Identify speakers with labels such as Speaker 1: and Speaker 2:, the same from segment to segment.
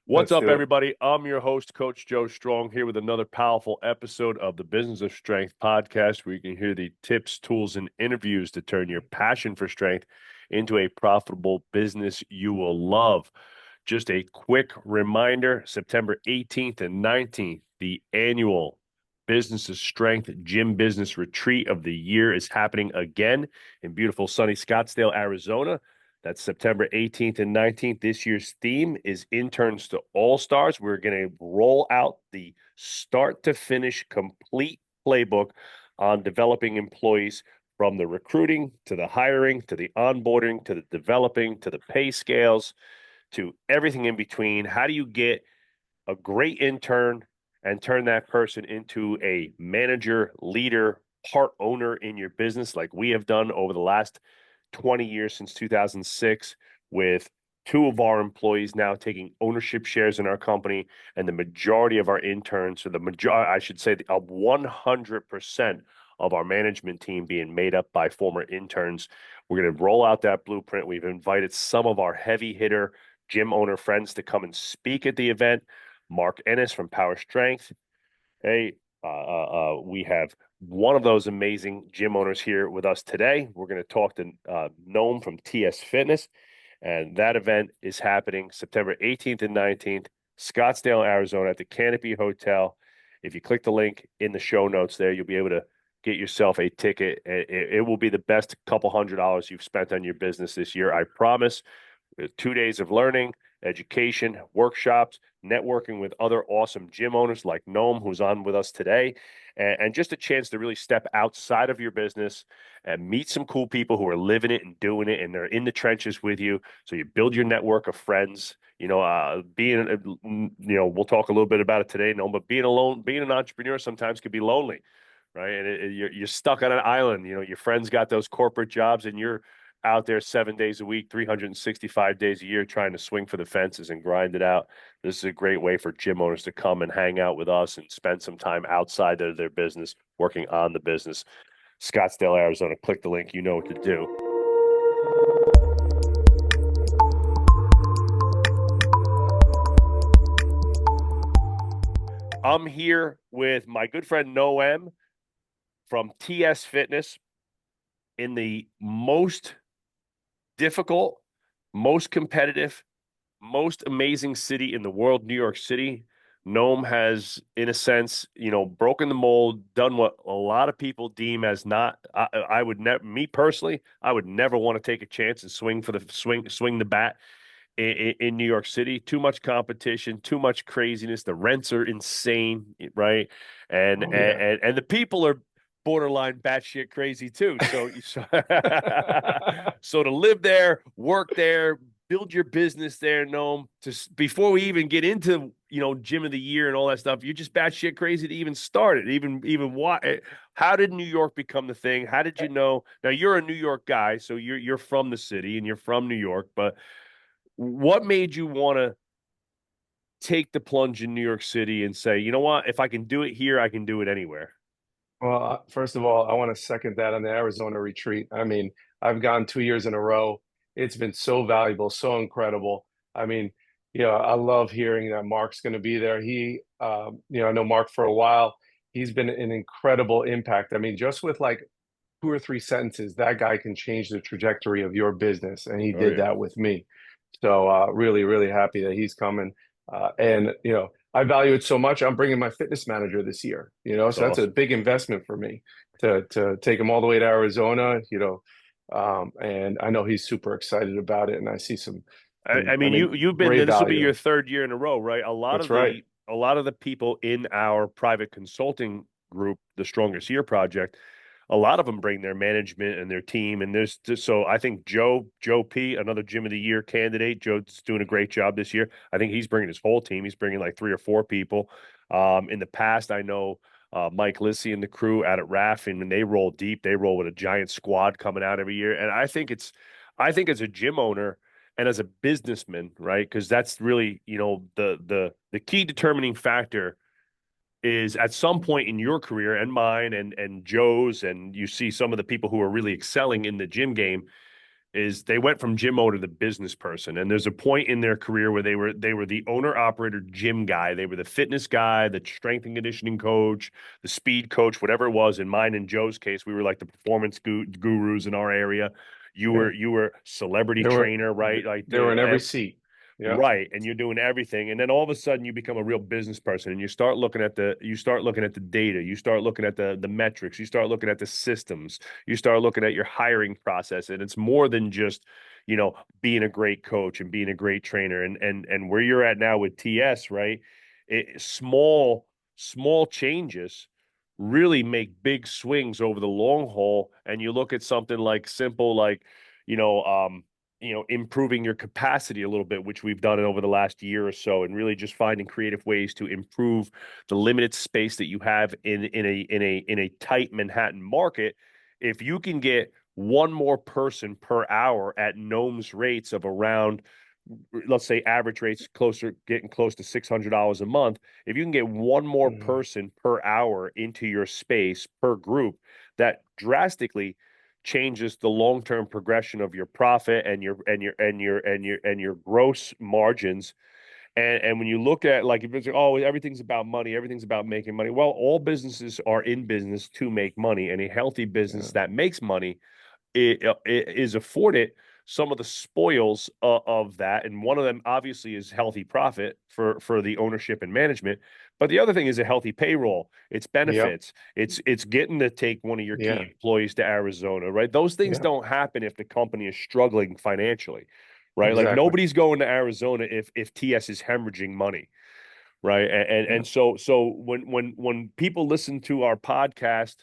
Speaker 1: What's
Speaker 2: Let's
Speaker 1: up,
Speaker 2: do it.
Speaker 1: everybody? I'm your host, Coach Joe Strong, here with another powerful episode of the Business of Strength podcast, where you can hear the tips, tools, and interviews to turn your passion for strength into a profitable business you will love. Just a quick reminder, September 18th and 19th, the annual Business of Strength Gym Business Retreat of the Year is happening again in beautiful sunny Scottsdale, Arizona. That's September 18th and 19th. This year's theme is Interns to All Stars. We're going to roll out the start to finish complete playbook on developing employees from the recruiting to the hiring to the onboarding to the developing to the pay scales to everything in between. How do you get a great intern and turn that person into a manager, leader, part owner in your business like we have done over the last 20 years since 2006, with two of our employees now taking ownership shares in our company, and the majority of our interns, or the majority, I should say, 100% of our management team being made up by former interns. We're going to roll out that blueprint. We've invited some of our heavy hitter gym owner friends to come and speak at the event. Mark Ennis from Power Strength. Hey, we have one of those amazing gym owners here with us today. We're going to talk to Noam from TS Fitness, and that event is happening September 18th and 19th, Scottsdale, Arizona, at the Canopy Hotel. If you click the link in the show notes there, you'll be able to get yourself a ticket. It will be the best couple $100 you've spent on your business this year, I promise. 2 days of learning, education, workshops, networking with other awesome gym owners like Noam, who's on with us today, and just a chance to really step outside of your business and meet some cool people who are living it and doing it, and they're in the trenches with you. So you build your network of friends. We'll talk a little bit about it today, Noam, but being alone, being an entrepreneur sometimes can be lonely, right? And you're stuck on an island. Your friends got those corporate jobs, and you're out there 7 days a week, 365 days a year, trying to swing for the fences and grind it out. This is a great way for gym owners to come and hang out with us and spend some time outside of their business, working on the business. Scottsdale, Arizona. Click the link. You know what to do. I'm here with my good friend Noam from TS Fitness in the most difficult, most competitive, most amazing city in the world, New York City. Nome has, in a sense, broken the mold, done what a lot of people deem as not. I would never, me personally, I would never want to take a chance and swing the bat in New York City. Too much competition, too much craziness. The rents are insane, right? And
Speaker 2: Oh yeah.
Speaker 1: and the people are borderline batshit crazy too. So so to live there, work there, build your business there, Noam. Before we even get into gym of the year and all that stuff, you're just batshit crazy to even start it. Even why? How did New York become the thing? How did you know? Now you're a New York guy, so you're from the city and you're from New York, but what made you want to take the plunge in New York City and say, you know what, if I can do it here, I can do it anywhere?
Speaker 2: Well, first of all, I want to second that on the Arizona retreat. I mean, I've gone 2 years in a row. It's been so valuable, so incredible. I mean, I love hearing that Mark's going to be there. I know Mark for a while. He's been an incredible impact. I mean, just with like two or three sentences, that guy can change the trajectory of your business, and he
Speaker 1: Oh
Speaker 2: did
Speaker 1: yeah.
Speaker 2: that with me. So really, really happy that he's coming. And I value it so much. I'm bringing my fitness manager this year.
Speaker 1: That's
Speaker 2: So that's a
Speaker 1: awesome.
Speaker 2: big investment for me to take him all the way to Arizona. And I know he's super excited about it, and I see
Speaker 1: I
Speaker 2: I
Speaker 1: mean,
Speaker 2: mean,
Speaker 1: you've been
Speaker 2: great
Speaker 1: this will be your
Speaker 2: value.
Speaker 1: third year in a row, right?
Speaker 2: That's right.
Speaker 1: A lot of the people in our private consulting group, the Strongest Year Project, a lot of them bring their management and their team. And so I think Joe P, another Gym of the Year candidate. Joe's doing a great job this year. I think he's bringing his whole team. He's bringing like three or four people. In the past, I know Mike Lissy and the crew out at RAF, and when they roll deep, they roll with a giant squad coming out every year. And I think as a gym owner and as a businessman, right? Because that's really, the key determining factor is at some point in your career and mine and Joe's, and you see some of the people who are really excelling in the gym game, is they went from gym owner to business person. And there's a point in their career where they were the owner operator gym guy. They were the fitness guy, the strength and conditioning coach, the speed coach, whatever it was. In mine and Joe's case, we were like the performance gurus in our area. You
Speaker 2: Yeah.
Speaker 1: were you were celebrity
Speaker 2: They were
Speaker 1: trainer, right? Like
Speaker 2: they were in every seat. Yeah.
Speaker 1: right, and you're doing everything, and then all of a sudden you become a real business person, and you start looking at the data, you start looking at the metrics, you start looking at the systems, you start looking at your hiring process, and it's more than just being a great coach and being a great trainer, and where you're at now with TS, right? Small changes really make big swings over the long haul, and you look at something like simple like you know um improving your capacity a little bit, which we've done over the last year or so, and really just finding creative ways to improve the limited space that you have in a tight Manhattan market. If you can get one more person per hour at Noam's rates of around, let's say average rates getting close to $600 a month. If you can get one more
Speaker 2: Mhm.
Speaker 1: person per hour into your space per group, that drastically changes the long-term progression of your profit and your gross margins. And when you look at, like, if it's, oh, everything's about money, everything's about making money. Well, all businesses are in business to make money, and a healthy business
Speaker 2: Yeah.
Speaker 1: that makes money it is afforded some of the spoils of that, and one of them obviously is healthy profit for the ownership and management. But the other thing is a healthy payroll. It's
Speaker 2: Yep.
Speaker 1: benefits. It's getting to take one of your key
Speaker 2: Yeah.
Speaker 1: employees to Arizona, right? Those things
Speaker 2: Yeah.
Speaker 1: don't happen if the company is struggling financially, right? Like
Speaker 2: Exactly.
Speaker 1: nobody's going to Arizona if TS is hemorrhaging money, right? And
Speaker 2: Yeah.
Speaker 1: so when people listen to our podcast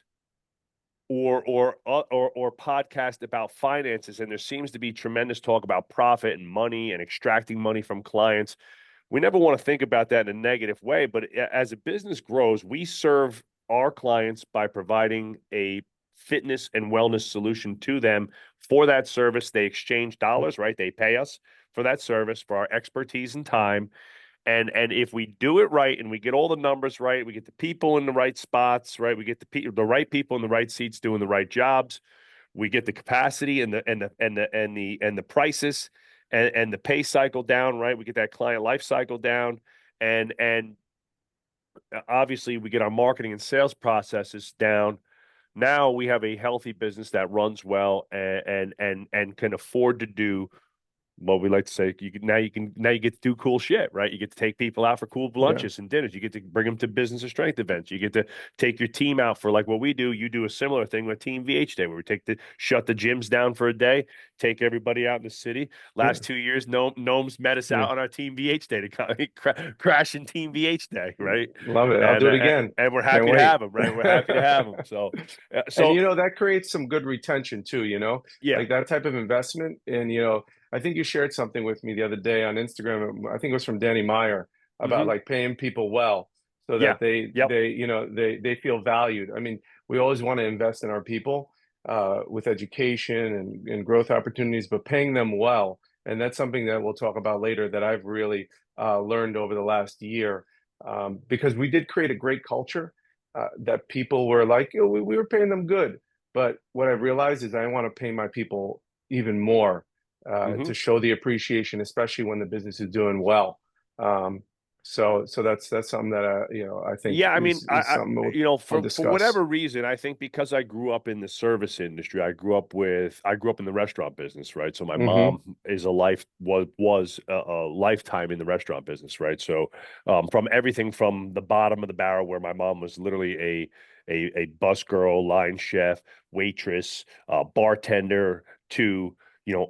Speaker 1: or podcast about finances, and there seems to be tremendous talk about profit and money and extracting money from clients. We never want to think about that in a negative way, but as a business grows, we serve our clients by providing a fitness and wellness solution to them. For that service, they exchange dollars, right? They pay us for that service, for our expertise and time. And if we do it right and we get all the numbers right, we get the people in the right spots, right? We get the right people in the right seats doing the right jobs. We get the capacity and the prices and the pay cycle down, right? We get that client life cycle down, and obviously we get our marketing and sales processes down. Now we have a healthy business that runs well and can afford to do what we like to say. You get to do cool shit, right? You get to take people out for cool
Speaker 2: Yeah.
Speaker 1: lunches and dinners. You get to bring them to business or strength events. You get to take your team out for, like, what we do. You do a similar thing with Team VH Day, where we shut the gyms down for a day, take everybody out in the city.
Speaker 2: Yeah.
Speaker 1: Last 2 years, Gnomes met us
Speaker 2: Yeah.
Speaker 1: out on our Team VH Day to crash in Team VH Day, right?
Speaker 2: Love it. I'll
Speaker 1: And
Speaker 2: do it
Speaker 1: uh,
Speaker 2: again.
Speaker 1: and we're
Speaker 2: Can't
Speaker 1: happy to
Speaker 2: wait.
Speaker 1: have them, right? We're happy to have them. So, uh,
Speaker 2: And
Speaker 1: so
Speaker 2: that creates some good retention too,
Speaker 1: yeah.
Speaker 2: like that type of investment. And I think you shared something with me the other day on Instagram. I think it was from Danny Meyer about
Speaker 1: Hmm.
Speaker 2: like paying people well so
Speaker 1: Yeah.
Speaker 2: that they
Speaker 1: Yep.
Speaker 2: they you know they feel valued. I mean, we always want to invest in our people with education and growth opportunities, but paying them well. And that's something that we'll talk about later that I've really learned over the last year because we did create a great culture that people were like, "Oh, we were paying them good." But what I realized is I want to pay my people even more to
Speaker 1: Hmm.
Speaker 2: show the appreciation, especially when the business is doing well. Um, so that's something that I think
Speaker 1: Yeah, I mean,
Speaker 2: is something I'll
Speaker 1: for
Speaker 2: discuss.
Speaker 1: whatever reason, I think because I grew up in the service industry, I grew up in the restaurant business, right? So my
Speaker 2: Hmm.
Speaker 1: mom is was a lifetime in the restaurant business, right? So from everything from the bottom of the barrel, where my mom was literally a bus girl, line chef, waitress, bartender, to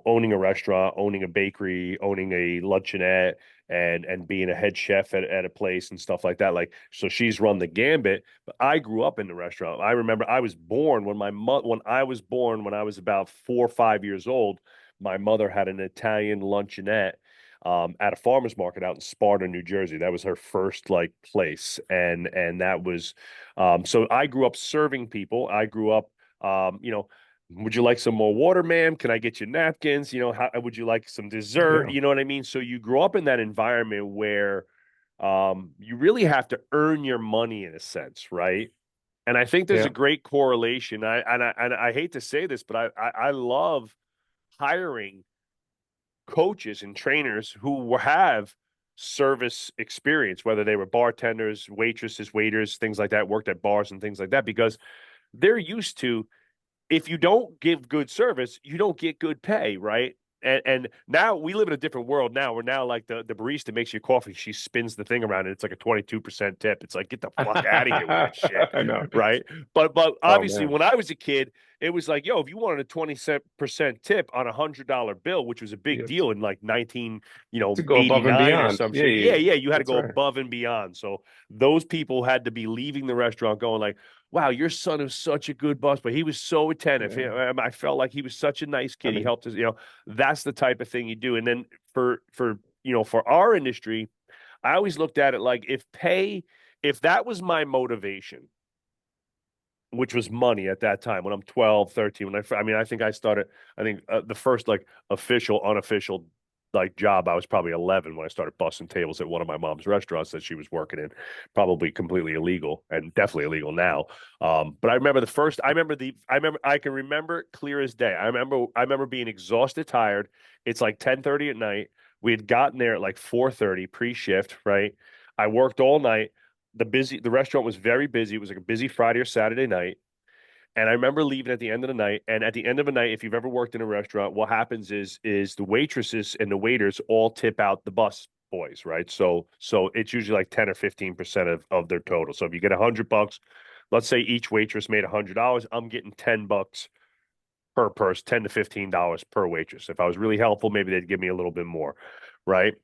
Speaker 1: owning a restaurant, owning a bakery, owning a luncheonette, and being a head chef at a place and stuff like that. Like, so she's run the gambit. But I grew up in the restaurant. I remember I was born when I was born, when I was about 4 or 5 years old. My mother had an Italian luncheonette at a farmer's market out in Sparta, New Jersey. That was her first, like, place, and that was so I grew up serving people. I grew up, would you like some more water, ma'am? Can I get you napkins? How would you like some dessert?
Speaker 2: Yeah,
Speaker 1: You know what I mean? So you grow up in that environment where you really have to earn your money in a sense, right? And I think there's a
Speaker 2: yeah,
Speaker 1: great correlation. I hate to say this, but I love hiring coaches and trainers who have service experience, whether they were bartenders, waitresses, waiters, things like that, worked at bars and things like that, because they're used to, if you don't give good service, you don't get good pay, right? And now we live in a different world now. Where now like the barista makes you coffee, she spins the thing around and it's like a 22% tip. It's like, get the fuck out of here with that shit.
Speaker 2: I know.
Speaker 1: Right. But
Speaker 2: Oh
Speaker 1: obviously
Speaker 2: man.
Speaker 1: when I was a kid, it was like, yo, if you wanted a 20% tip on $100 bill, which was a big
Speaker 2: You have
Speaker 1: deal in like 19,
Speaker 2: to go above and
Speaker 1: 89 or
Speaker 2: beyond.
Speaker 1: some
Speaker 2: Yeah,
Speaker 1: shit. Yeah, yeah, you had to
Speaker 2: that's
Speaker 1: go
Speaker 2: right.
Speaker 1: above and beyond. So those people had to be leaving the restaurant going like, wow, your son is such a good boss, but he was so attentive.
Speaker 2: Yeah.
Speaker 1: I felt like he was such a nice
Speaker 2: I
Speaker 1: kid. He
Speaker 2: mean,
Speaker 1: helped us, that's the type of thing you do. And then for our industry, I always looked at it like, if that was my motivation, which was money at that time when I'm 12, 13. I think I started, the first like official, unofficial like job, I was probably 11 when I started busting tables at one of my mom's restaurants that she was working in, probably completely illegal and definitely illegal now. But I can remember it clear as day. I remember being exhausted, tired. It's like 10:30 at night. We had gotten there at like 4:30 pre-shift, right? I worked all night. The restaurant was very busy. It was like a busy Friday or Saturday night. And I remember leaving at the end of the night. And at the end of the night, if you've ever worked in a restaurant, what happens is the waitresses and the waiters all tip out the bus boys, right? So it's usually like 10 or 15% of their total. So if you get $100, let's say each waitress made $100, I'm getting $10 per person, $10 to $15 per waitress. If I was really helpful, maybe they'd give me a little bit more, right?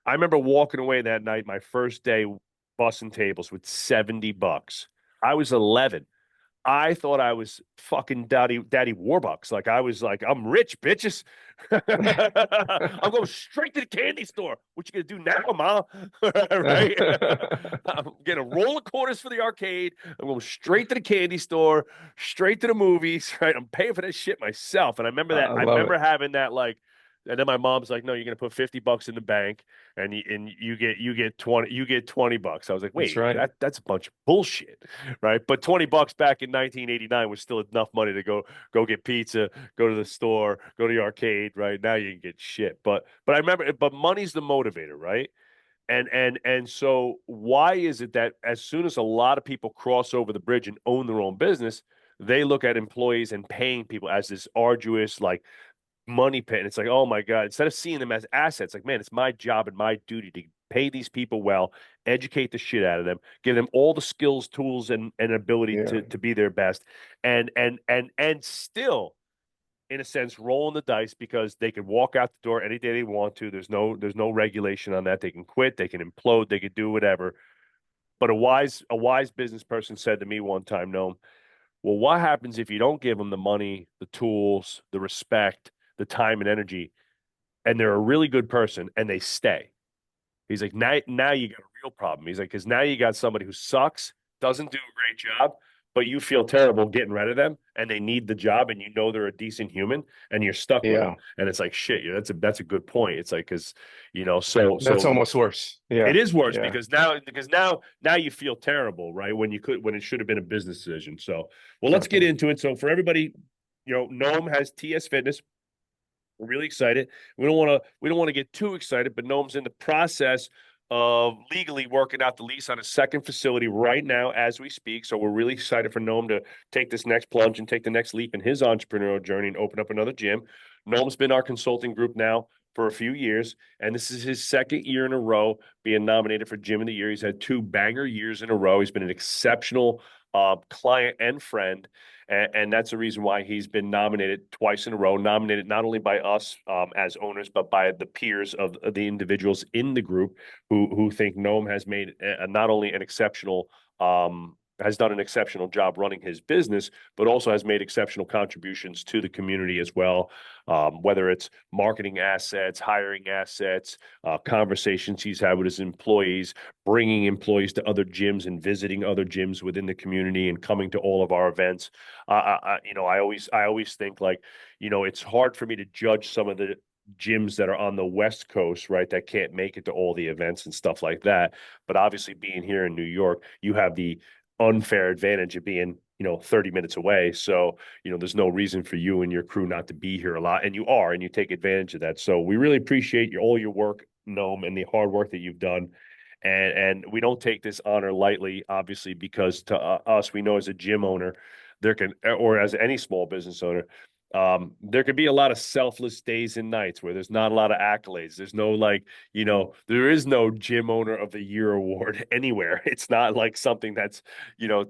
Speaker 1: I remember walking away that night, my first day bussing tables with $70. I was 11. I thought I was fucking Daddy Warbucks. Like I was like, I'm rich, bitches. I'm going straight to the candy store. What you gonna do now, Mom? Right? I'm getting a roll of quarters for the arcade. I'm going straight to the candy store, straight to the movies. Right? I'm paying for that shit myself. And I remember that.
Speaker 2: I
Speaker 1: I
Speaker 2: love
Speaker 1: remember
Speaker 2: it.
Speaker 1: having that like. And then my mom's like, "No, you're gonna put $50 in the bank, and you get 20 bucks." I was like,
Speaker 2: That's
Speaker 1: "Wait,
Speaker 2: right.
Speaker 1: that's a bunch of bullshit." Right? But $20 back in 1989 was still enough money to go get pizza, go to the store, go to the arcade. Right now you can get shit. But I remember, but money's the motivator, right? And so why is it that as soon as a lot of people cross over the bridge and own their own business, they look at employees and paying people as this arduous like money pit. And it's like, oh my God, instead of seeing them as assets, like, man, it's my job and my duty to pay these people well, educate the shit out of them, give them all the skills, tools, and ability
Speaker 2: Yeah.
Speaker 1: to be their best. And still, in a sense, rolling the dice because they can walk out the door any day they want to. There's no regulation on that. They can quit, they can implode, they could do whatever. But a wise business person said to me one time, no, well, what happens if you don't give them the money, the tools, the respect, the time and energy, and they're a really good person and they stay? He's like, now you got a real problem. He's like, because now you got somebody who sucks, doesn't do a great job, but you feel terrible getting rid of them, and they need the job, and you know they're a decent human, and you're stuck with them.
Speaker 2: Yeah.
Speaker 1: And it's like, shit, that's a good point. It's like, because so
Speaker 2: That's almost worse.
Speaker 1: it
Speaker 2: Yeah.
Speaker 1: is worse
Speaker 2: Yeah.
Speaker 1: because now you feel terrible, right? When it should have been a business decision. So, well, let's get
Speaker 2: Definitely.
Speaker 1: into it. So for everybody, Noam has TS Fitness. We're really excited. We don't want to get too excited, but Noam's in the process of legally working out the lease on a second facility right now as we speak. So we're really excited for Noam to take this next plunge and take the next leap in his entrepreneurial journey and open up another gym. Noam's been our consulting group now for a few years, and this is his second year in a row being nominated for Gym of the Year. He's had two banger years in a row. He's been an exceptional client and friend. And that's the reason why he's been nominated twice in a row, nominated not only by us as owners, but by the peers of the individuals in the group who think Noam has made not only has done an exceptional job running his business, but also has made exceptional contributions to the community as well. Whether it's marketing assets, hiring assets, conversations he's had with his employees, bringing employees to other gyms and visiting other gyms within the community and coming to all of our events. I always think like, it's hard for me to judge some of the gyms that are on the West Coast, right, that can't make it to all the events and stuff like that. But obviously, being here in New York, you have the unfair advantage of being 30 minutes away. So, there's no reason for you and your crew not to be here a lot. And you are, and you take advantage of that. So we really appreciate all your work, Noam, and the hard work that you've done. And we don't take this honor lightly, obviously, because to us, we know as a gym owner, or as any small business owner, there could be a lot of selfless days and nights where there's not a lot of accolades. There's no there is no gym owner of the year award anywhere. It's not like something that's,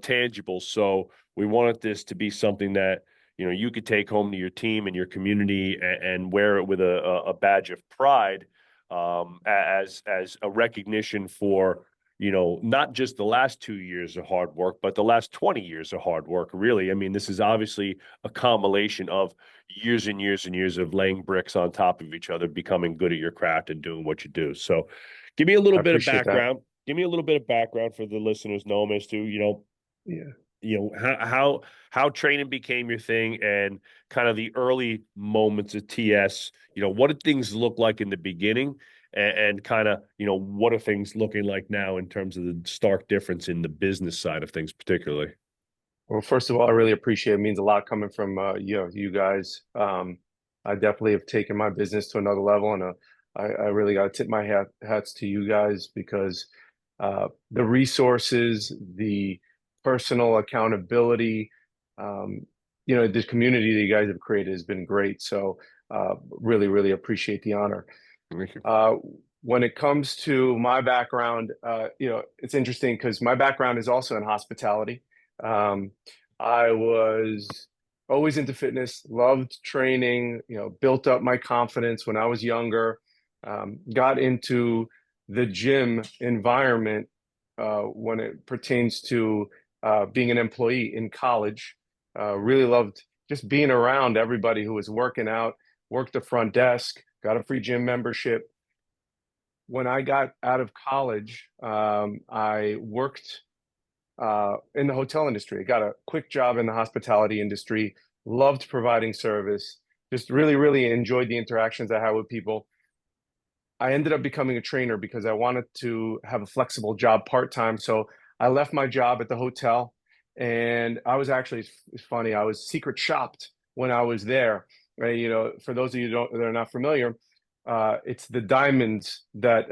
Speaker 1: tangible. So we wanted this to be something that, you could take home to your team and your community and wear it with a badge of pride, as a recognition for, not just the last 2 years of hard work, but the last 20 years of hard work, really. I mean, this is obviously a compilation of years and years and years of laying bricks on top of each other, becoming good at your craft and doing what you do. So give me a little
Speaker 2: I
Speaker 1: bit of
Speaker 2: appreciate that.
Speaker 1: background. Give me a little bit of background for the listeners, Noam, as to,
Speaker 2: Yeah.
Speaker 1: how training became your thing and kind of the early moments of TS. What did things look like in the beginning, and kind of, what are things looking like now in terms of the stark difference in the business side of things, particularly?
Speaker 2: Well, first of all, I really appreciate it. It means a lot coming from you guys. I definitely have taken my business to another level, and I really got to tip my hats to you guys because the resources, the personal accountability, um, the community that you guys have created has been great. So really, really appreciate the honor.
Speaker 1: Thank you.
Speaker 2: Uh, when it comes to my background, it's interesting because my background is also in hospitality. Um, I was always into fitness, loved training, built up my confidence when I was younger, got into the gym environment when it pertains to being an employee in college. Really loved just being around everybody who was working out, worked the front desk, got a free gym membership. When I got out of college, I worked in the hotel industry. I got a quick job in the hospitality industry, loved providing service, just really, really enjoyed the interactions I had with people. I ended up becoming a trainer because I wanted to have a flexible job part-time. So I left my job at the hotel and I was actually, it's funny, I was secret shopped when I was there. Right? For those of you that are not familiar, it's the diamonds that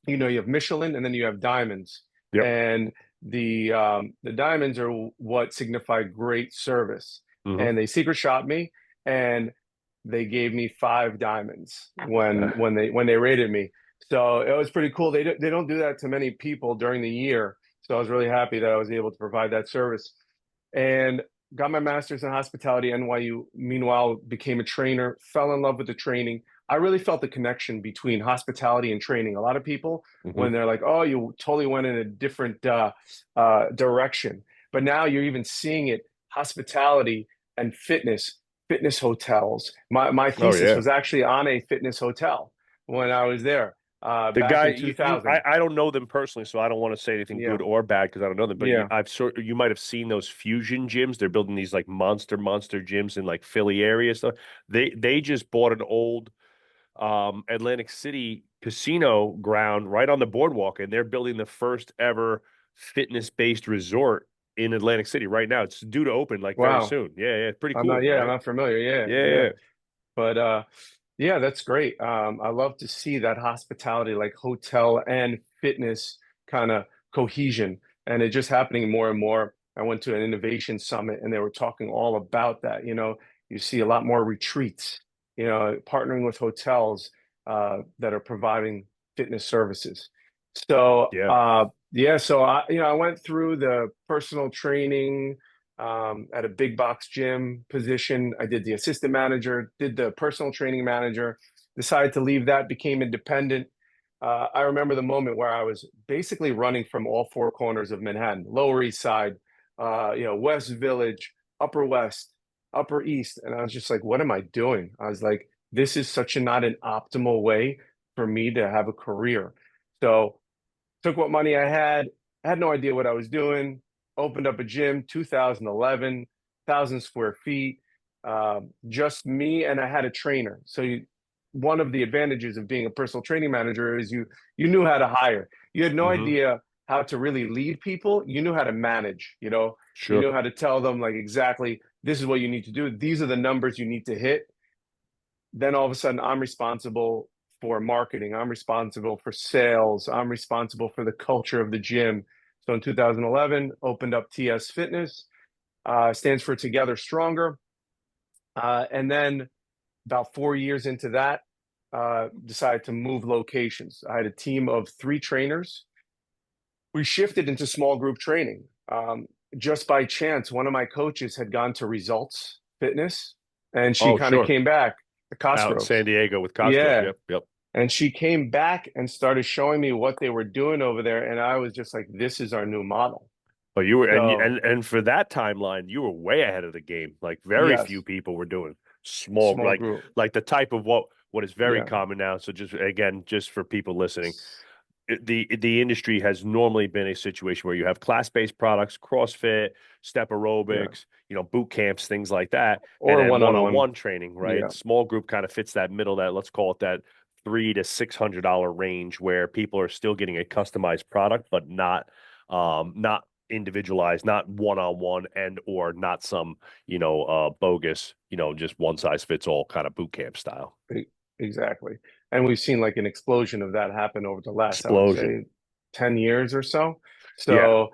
Speaker 2: you have Michelin and then you have diamonds.
Speaker 1: Yep.
Speaker 2: And the diamonds are what signify great service.
Speaker 1: Hmm.
Speaker 2: And they secret shot me and they gave me 5 diamonds when they rated me. So it was pretty cool. They don't do that to many people during the year. So I was really happy that I was able to provide that service. And got my master's in hospitality at NYU. Meanwhile, became a trainer, fell in love with the training. I really felt the connection between hospitality and training. A lot of people, when
Speaker 1: Hmm.
Speaker 2: they're like, "Oh, you totally went in a different direction," but now you're even seeing it: hospitality and fitness hotels. My
Speaker 1: Oh
Speaker 2: thesis
Speaker 1: yeah.
Speaker 2: was actually on a fitness hotel when I was there
Speaker 1: The
Speaker 2: back
Speaker 1: guy,
Speaker 2: in 2000.
Speaker 1: I don't know them personally, so I don't want to say anything
Speaker 2: Yeah,
Speaker 1: good or bad because I don't know them. But
Speaker 2: yeah.
Speaker 1: you might have seen those fusion gyms. They're building these like monster gyms in like Philly area stuff. They just bought an old Atlantic City casino ground right on the boardwalk, and they're building the first ever fitness-based resort in Atlantic City right now. It's due to open like very
Speaker 2: Wow.
Speaker 1: soon. Yeah, yeah, pretty
Speaker 2: I'm not.
Speaker 1: cool,
Speaker 2: Yeah, I'm
Speaker 1: right?
Speaker 2: not familiar. Yeah,
Speaker 1: Yeah,
Speaker 2: yeah.
Speaker 1: yeah.
Speaker 2: But yeah, that's great. I love to see that hospitality, like hotel and fitness kind of cohesion, and it just happening more and more. I went to an innovation summit and they were talking all about that. You see a lot more retreats, partnering with hotels that are providing fitness services. So
Speaker 1: Yeah.
Speaker 2: yeah, so I went through the personal training at a big box gym position. I did the assistant manager, did the personal training manager, decided to leave that, became independent. I remember the moment where I was basically running from all 4 corners of Manhattan, Lower East Side, West Village, Upper West, Upper East. And I was just like, what am I doing? I was like, this is such a not an optimal way for me to have a career. So took what money I had no idea what I was doing, opened up a gym, 2011, 1,000 square feet, just me, and I had a trainer. So one of the advantages of being a personal training manager is you knew how to hire. You had no
Speaker 1: Hmm.
Speaker 2: idea how to really lead people, you knew how to manage, you
Speaker 1: Sure.
Speaker 2: knew how to tell them like exactly this is what you need to do. These are the numbers you need to hit. Then all of a sudden I'm responsible for marketing. I'm responsible for sales. I'm responsible for the culture of the gym. So in 2011, opened up TS Fitness, stands for Together Stronger. And then about 4 years into that, decided to move locations. I had a team of 3 trainers. We shifted into small group training. Just by chance, one of my coaches had gone to Results Fitness, and she
Speaker 1: Oh,
Speaker 2: kind of
Speaker 1: sure.
Speaker 2: came back to
Speaker 1: Out in San
Speaker 2: Cosgroves.
Speaker 1: Diego with Cosgrove.
Speaker 2: Yeah.
Speaker 1: Yep. Yep.
Speaker 2: And she came back and started showing me what they were doing over there. And I was just like, this is our new model.
Speaker 1: But you were
Speaker 2: So,
Speaker 1: and for that timeline, you were way ahead of the game. Like very few
Speaker 2: yes,
Speaker 1: people were doing small,
Speaker 2: small group.
Speaker 1: like the type of what is very
Speaker 2: Yeah.
Speaker 1: common now. So just again, just for people listening, the industry has normally been a situation where you have class-based products, CrossFit, step
Speaker 2: Yeah.
Speaker 1: aerobics, boot camps, things like that, and
Speaker 2: Or
Speaker 1: then
Speaker 2: one on one.
Speaker 1: one-on-one training, right?
Speaker 2: Yeah.
Speaker 1: Small group kind of fits that middle, that let's call it that $300 to $600 range where people are still getting a customized product, but not individualized, not one-on-one and or not some, bogus, just one size fits all kind of boot camp style.
Speaker 2: Exactly. And we've seen like an explosion of that happen over the last, I would
Speaker 1: Explosion.
Speaker 2: say, 10 years or so.
Speaker 1: Yeah.
Speaker 2: So,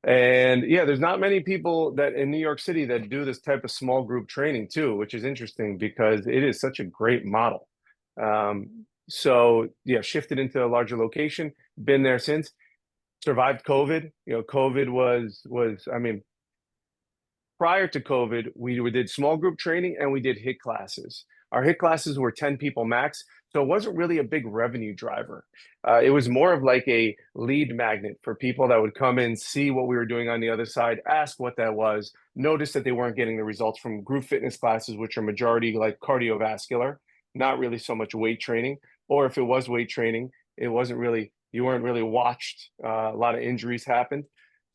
Speaker 2: and yeah, there's not many people that in New York City that do this type of small group training too, which is interesting because it is such a great model. So yeah, shifted into a larger location, been there since, survived COVID. COVID was I mean, prior to COVID, we did small group training and we did HIT classes. Our HIT classes were 10 people max. So it wasn't really a big revenue driver. It was more of like a lead magnet for people that would come in, see what we were doing on the other side, ask what that was, notice that they weren't getting the results from group fitness classes, which are majority like cardiovascular, not really so much weight training. Or if it was weight training, it wasn't really, you weren't really watched. A lot of injuries happened.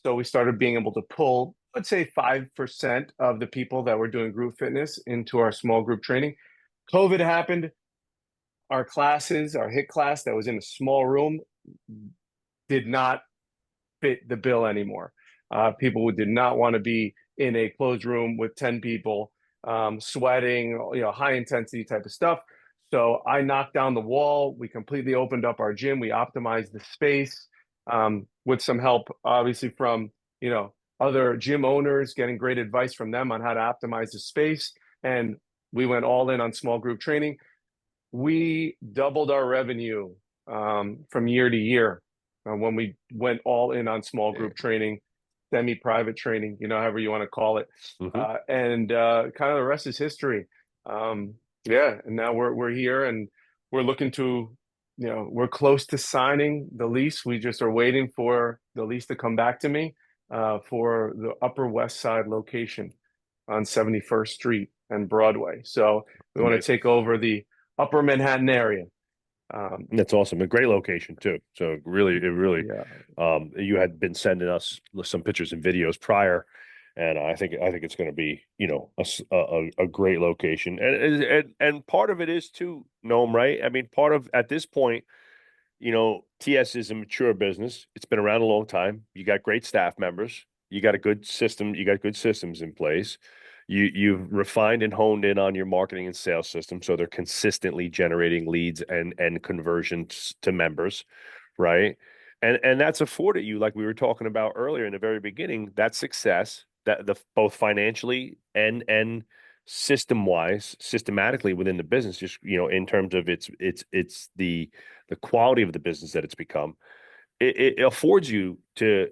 Speaker 2: So we started being able to pull, let's say 5% of the people that were doing group fitness into our small group training. COVID happened. Our classes, our HIT class that was in a small room did not fit the bill anymore. People who did not want to be in a closed room with 10 people, sweating, high intensity type of stuff. So I knocked down the wall. We completely opened up our gym. We optimized the space with some help, obviously, from, other gym owners, getting great advice from them on how to optimize the space. And we went all in on small group training. We doubled our revenue from year to year when we went all in on small group training, semi-private training, however you want to call it.
Speaker 1: Hmm.
Speaker 2: And kind of the rest is history. Yeah, and now we're here and we're looking to, we're close to signing the lease. We just are waiting for the lease to come back to me for the Upper West Side location on 71st Street and Broadway. So we want to
Speaker 1: Amazing.
Speaker 2: take over the Upper Manhattan area. Um,
Speaker 1: That's awesome. A great location too. So really,
Speaker 2: yeah,
Speaker 1: you had been sending us some pictures and videos prior, and I think it's going to be, a great location. And part of it is too, Noam, right? I mean, part of at this point, TS is a mature business. It's been around a long time. You got great staff members. You got a good system. You got good systems in place. You've refined and honed in on your marketing and sales system, so they're consistently generating leads and conversions to members, right? And that's afforded you, like we were talking about earlier in the very beginning, that success, that the both financially and system wise, systematically within the business, just in terms of the quality of the business that it's become, it affords you to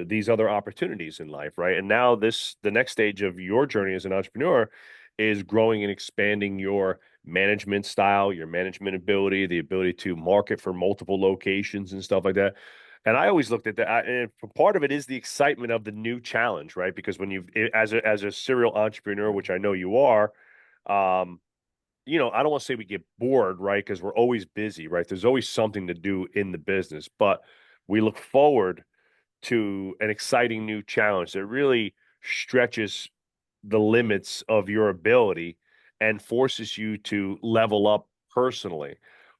Speaker 1: these other opportunities in life, right? And now the next stage of your journey as an entrepreneur is growing and expanding your management style, your management ability, the ability to market for multiple locations and stuff like that. And I always looked at that, and part of it is the excitement of the new challenge, right? Because when as a serial entrepreneur, which I know you are, um, I don't want to say we get bored, right? Because we're always busy, right? There's always something to do in the business, but we look forward to an exciting new challenge that really stretches the limits of your ability and forces you to level up personally.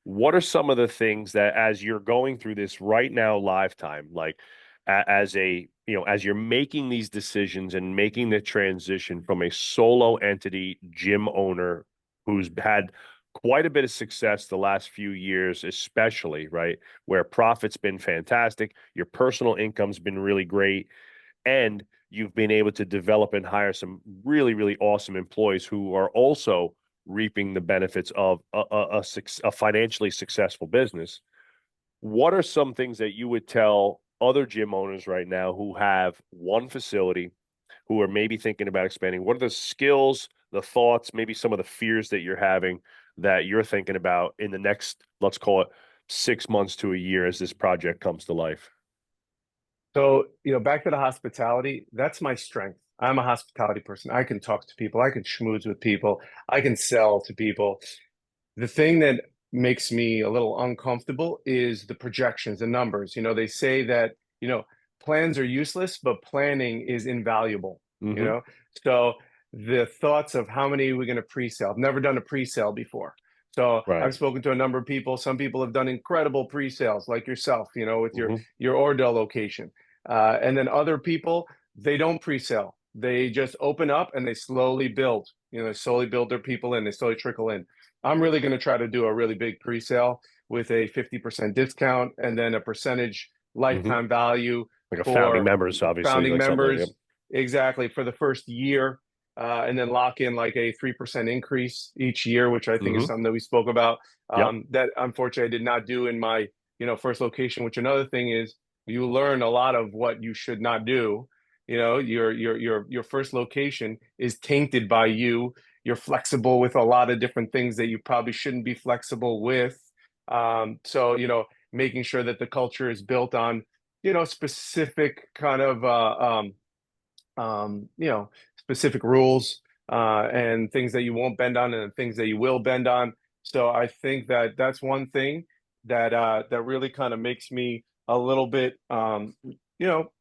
Speaker 1: what are some of the things that, as you're going through this right now, lifetime, like as as you're making these decisions and making the transition from a solo entity gym owner who's had quite a bit of success the last few years, especially, right, where profit's been fantastic, your personal income's been really great, and you've been able to develop and hire some really, really awesome employees who are also reaping the benefits of a financially successful business. What are some things that you would tell other gym owners right now who have one facility, who are maybe thinking about expanding? What are the skills, the thoughts, maybe some of the fears that you're having that you're thinking about in the next, let's call it 6 months to a year as this project comes to life?
Speaker 2: So, back to the hospitality, that's my strength. I'm a hospitality person. I can talk to people, I can schmooze with people, I can sell to people. The thing that makes me a little uncomfortable is the projections, the numbers. They say that, plans are useless, but planning is invaluable, you
Speaker 1: Hmm.
Speaker 2: know? So the thoughts of how many are we going to pre-sale? I've never done a pre-sale before. So
Speaker 1: Right.
Speaker 2: I've spoken to a number of people. Some people have done incredible pre-sales like yourself, with your
Speaker 1: Hmm.
Speaker 2: your Ordell location. And then other people, they don't pre-sale. They just open up and they slowly build. They slowly build their people in, they slowly trickle in. I'm really going to try to do a really big pre-sale with a 50% discount and then a percentage
Speaker 1: Hmm.
Speaker 2: lifetime value
Speaker 1: Like a founding
Speaker 2: for
Speaker 1: members, obviously,
Speaker 2: founding
Speaker 1: like something like that.
Speaker 2: members, exactly for the first year, and then lock in like a 3% increase each year, which I think is
Speaker 1: Hmm.
Speaker 2: something that we spoke about.
Speaker 1: Yep.
Speaker 2: That unfortunately I did not do in my first location. Which another thing is you learn a lot of what you should not do. Your first location is tainted by you. You're flexible with a lot of different things that you probably shouldn't be flexible with. So, making sure that the culture is built on, specific kind of, specific rules and things that you won't bend on and things that you will bend on. So I think that that's one thing that really kind of makes me a little bit, you know,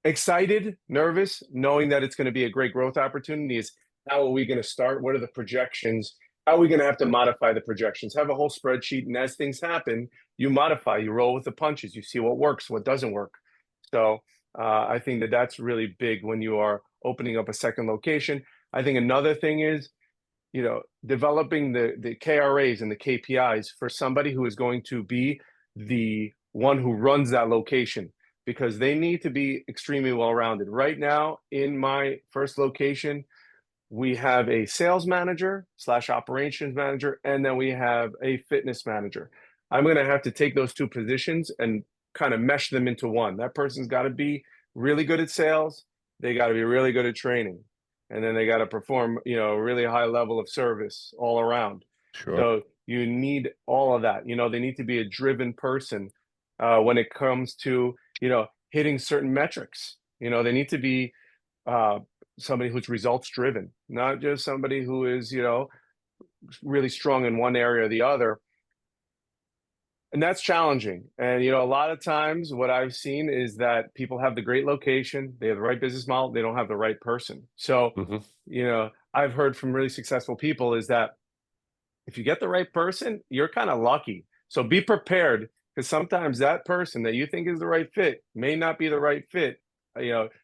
Speaker 2: excited, nervous, knowing that it's going to be a great growth opportunity. Is how are we going to start? What are the projections? How are we going to have to modify the projections? Have a whole spreadsheet, and as things happen, you modify, you roll with the punches, you see what works, what doesn't work. So I think that that's really big when you are opening up a second location. I think another thing is, developing the KRAs and the KPIs for somebody who is going to be the one who runs that location, because they need to be extremely well rounded. Right now, in my first location, we have a sales manager slash operations manager, and then we have a fitness manager. I'm going to have to take those two positions and kind of mesh them into one. That person's got to be really good at sales. They got to be really good at training. And then they got to perform, a really high level of service all around.
Speaker 1: Sure.
Speaker 2: So you need all of that. They need to be a driven person when it comes to, hitting certain metrics. They need to be uh, somebody who's results driven, not just somebody who is, really strong in one area or the other. And that's challenging. And, a lot of times what I've seen is that people have the great location, they have the right business model, they don't have the right person. So,
Speaker 1: Hmm.
Speaker 2: I've heard from really successful people is that if you get the right person, you're kind of lucky. So be prepared, because sometimes that person that you think is the right fit may not be the right fit,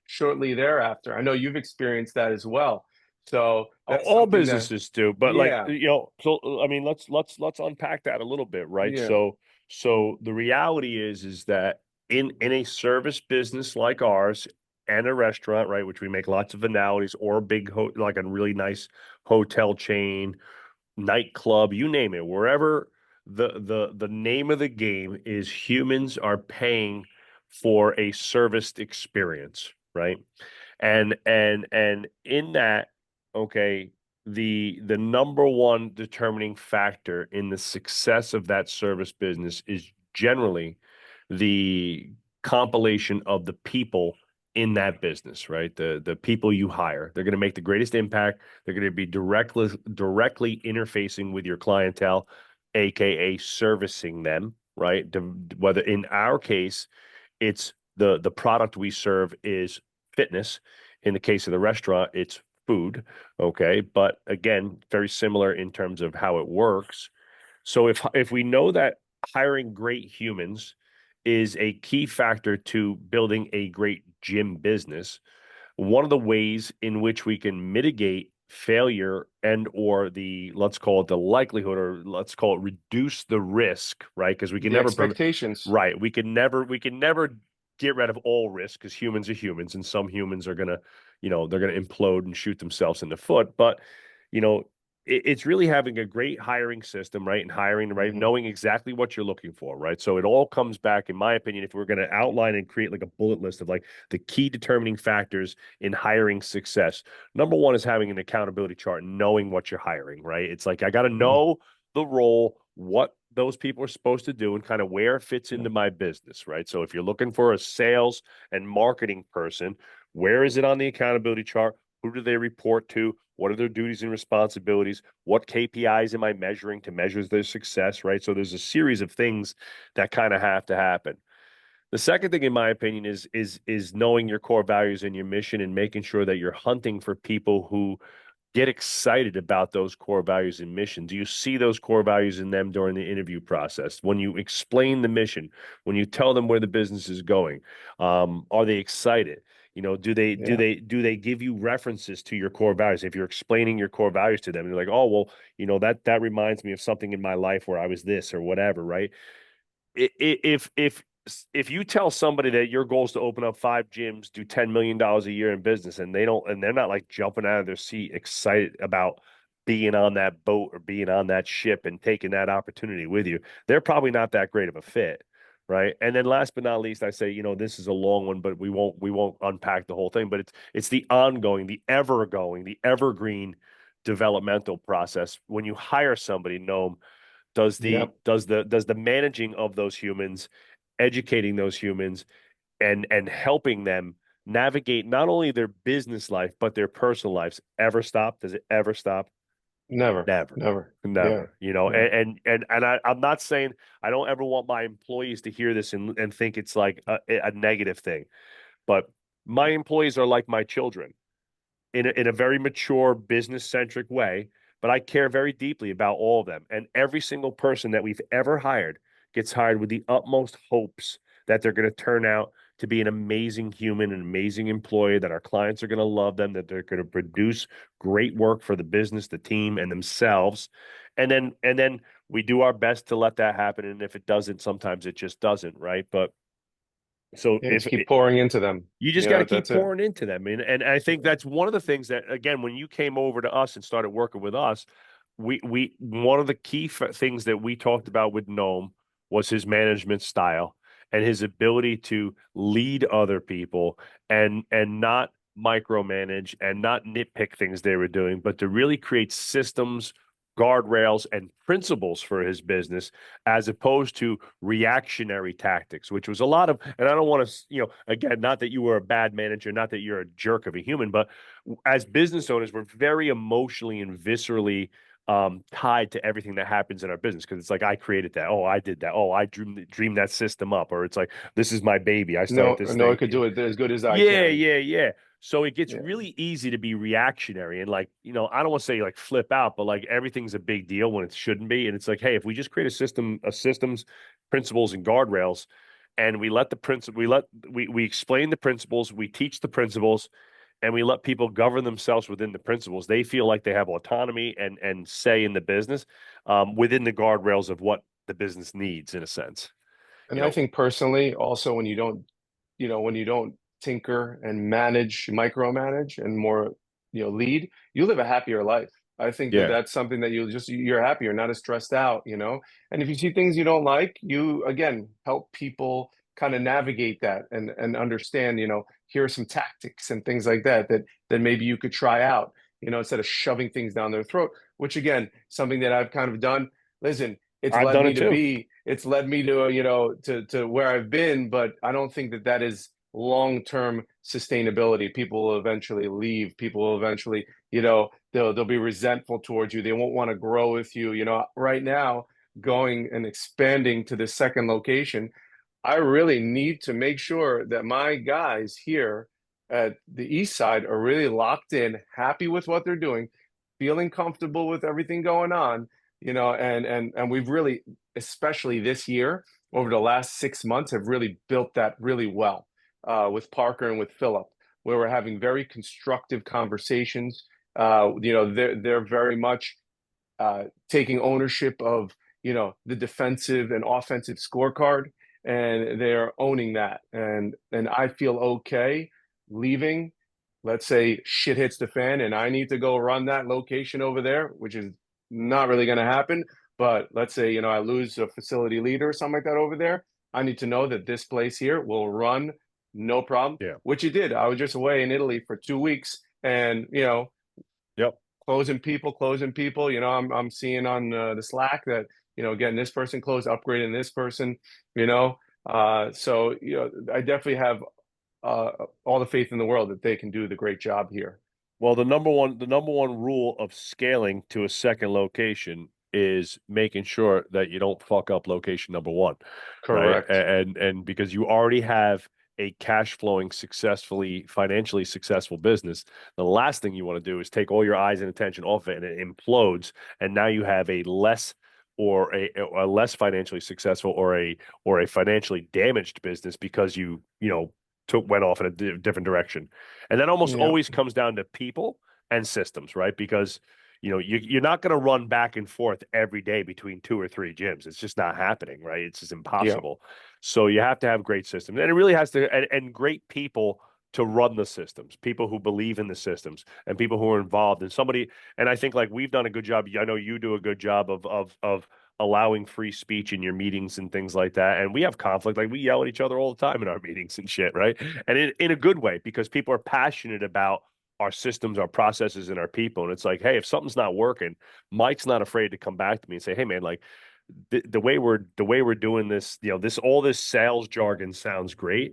Speaker 2: shortly thereafter. I know you've experienced that as well. So that's
Speaker 1: All
Speaker 2: something that,
Speaker 1: businesses do, but like,
Speaker 2: yeah,
Speaker 1: so I mean, let's unpack that a little bit, right?
Speaker 2: yeah,
Speaker 1: So the reality is that in a service business like ours and a restaurant, right, which we make lots of analogies, or a big like a really nice hotel chain, nightclub, you name it, wherever the name of the game is, humans are paying for a serviced experience, right? And in that, okay, the number one determining factor in the success of that service business is generally the compilation of the people in that business, right? The people you hire. They're going to make the greatest impact. They're going to be directly interfacing with your clientele, aka servicing them, right? Whether in our case, it's the product we serve is fitness. In the case of the restaurant, it's food. Okay. But again, very similar in terms of how it works. So if we know that hiring great humans is a key factor to building a great gym business, one of the ways in which we can mitigate failure and or the let's call it the likelihood, or let's call it reduce the risk, right? Because we can
Speaker 2: The
Speaker 1: never
Speaker 2: expectations.
Speaker 1: right, we can never get rid of all risk, because humans are humans, and some humans are gonna, they're gonna implode and shoot themselves in the foot. But you know it's really having a great hiring system, right? And hiring, right,
Speaker 2: Mhm.
Speaker 1: knowing exactly what you're looking for, right? So it all comes back, in my opinion, if we're going to outline and create like a bullet list of like the key determining factors in hiring success. Number one is having an accountability chart, knowing what you're hiring, right? It's like I got to
Speaker 2: Mhm.
Speaker 1: know the role, what those people are supposed to do, and kind of where it fits
Speaker 2: Yeah.
Speaker 1: into my business, right? So if you're looking for a sales and marketing person, where is it on the accountability chart? Who do they report to? What are their duties and responsibilities? What KPIs am I measuring to measure their success, right? So there's a series of things that kind of have to happen. The second thing, in my opinion, is knowing your core values and your mission, and making sure that you're hunting for people who get excited about those core values and mission. Do you see those core values in them during the interview process? When you explain the mission, when you tell them where the business is going, are they excited?
Speaker 2: Yeah.
Speaker 1: Do they give you references to your core values? If you're explaining your core values to them, they're like, oh, well, that reminds me of something in my life where I was this or whatever, right? If you tell somebody that your goal is to open up 5 gyms, do $10 million a year in business, and they're not like jumping out of their seat excited about being on that boat or being on that ship and taking that opportunity with you, they're probably not that great of a fit, right? And then last but not least, I say, this is a long one, but we won't unpack the whole thing, but it's the ongoing, the ever going, the evergreen developmental process. When you hire somebody, Noam,
Speaker 2: Yeah.
Speaker 1: does the managing of those humans, educating those humans, and helping them navigate not only their business life but their personal lives ever stop? Does it ever stop?
Speaker 2: Never.
Speaker 1: Never.
Speaker 2: Never. Yeah.
Speaker 1: Never.
Speaker 2: Yeah.
Speaker 1: I'm not saying I don't ever want my employees to hear this and think it's like a negative thing, but my employees are like my children in a very mature, business centric way, but I care very deeply about all of them. And every single person that we've ever hired gets hired with the utmost hopes that they're going to turn out to be an amazing human, an amazing employee, that our clients are going to love them, that they're going to produce great work for the business, the team, and themselves. And then we do our best to let that happen. And if it doesn't, sometimes it just doesn't, right? But so
Speaker 2: Yeah.
Speaker 1: if
Speaker 2: Just keep pouring into them.
Speaker 1: you just
Speaker 2: You
Speaker 1: got to
Speaker 2: know,
Speaker 1: keep
Speaker 2: that's it.
Speaker 1: pouring into them. And I think
Speaker 2: Yeah.
Speaker 1: that's one of the things that, again, when you came over to us and started working with us, we one of the key things that we talked about with Noam was his management style and his ability to lead other people and not micromanage and not nitpick things they were doing, but to really create systems, guardrails, and principles for his business, as opposed to reactionary tactics, which was a lot of, and I don't want to, again, not that you were a bad manager, not that you're a jerk of a human, but as business owners, we're very emotionally and viscerally tied to everything that happens in our business, because it's like, I created that. Oh, I did that. Oh, I dreamed that system up. Or it's like, this is my baby. I started
Speaker 2: No,
Speaker 1: this
Speaker 2: no, I
Speaker 1: thing.
Speaker 2: could do it as good as I
Speaker 1: Yeah,
Speaker 2: can.
Speaker 1: yeah, yeah. So it gets
Speaker 2: Yeah.
Speaker 1: really easy to be reactionary and, like, I don't want to say like flip out, but like everything's a big deal when it shouldn't be. And it's like, hey, if we just create a systems, principles, and guardrails, and we let the principle, we explain the principles, we teach the principles, and we let people govern themselves within the principles, they feel like they have autonomy and say in the business, within the guardrails of what the business needs, in a sense.
Speaker 2: And
Speaker 1: You
Speaker 2: I
Speaker 1: know,
Speaker 2: think personally, also when you don't tinker and manage, micromanage, and more, lead, you live a happier life. I think that
Speaker 1: yeah.
Speaker 2: that's something that you're happier, not as stressed out. And if you see things you don't like, you again help people kind of navigate that and understand, here are some tactics and things like that maybe you could try out, instead of shoving things down their throat, which again, something that I've kind of done. Listen,
Speaker 1: I've done it too.
Speaker 2: it's led me to where I've been, but I don't think that that is long-term sustainability. People will eventually leave. People will eventually, they'll be resentful towards you. They won't want to grow with you. Right now, going and expanding to the second location, I really need to make sure that my guys here at the east side are really locked in, happy with what they're doing, feeling comfortable with everything going on. and we've really, especially this year, over the last 6 months, have really built that really well with Parker and with Philip, where we're having very constructive conversations. They're very much taking ownership of the defensive and offensive scorecard, and they're owning that. And I feel okay leaving. Let's say shit hits the fan, and I need to go run that location over there, which is not really going to happen. But let's say I lose a facility leader or something like that over there. I need to know that this place here will run no problem,
Speaker 1: Yeah.
Speaker 2: which it did. I was just away in Italy for 2 weeks, and
Speaker 1: Yep.
Speaker 2: closing people. I'm seeing on the Slack that getting this person closed, upgrading this person. You know, so I definitely have all the faith in the world that they can do the great job here.
Speaker 1: Well, the number one rule of scaling to a second location is making sure that you don't fuck up location number one, right?
Speaker 2: Correct.
Speaker 1: And because you already have a cash flowing successfully, financially successful business, the last thing you want to do is take all your eyes and attention off it and it implodes, and now you have a less or a less financially successful or a financially damaged business because you went off in a different direction. And that almost
Speaker 2: Yeah.
Speaker 1: always comes down to people and systems, right? Because you're not going to run back and forth every day between two or three gyms. It's just not happening, right? It's just
Speaker 2: Yeah.
Speaker 1: impossible. So you have to have great systems, and it really has to, and great people to run the systems, people who believe in the systems, and people who are involved. And somebody, and I think like we've done a good job. I know you do a good job of allowing free speech in your meetings and things like that. And we have conflict. Like we yell at each other all the time in our meetings and shit, right? And in a good way, because people are passionate about our systems, our processes, and our people. And it's like, hey, if something's not working, Mike's not afraid to come back to me and say, hey, man, like the way we're doing this, this sales jargon sounds great,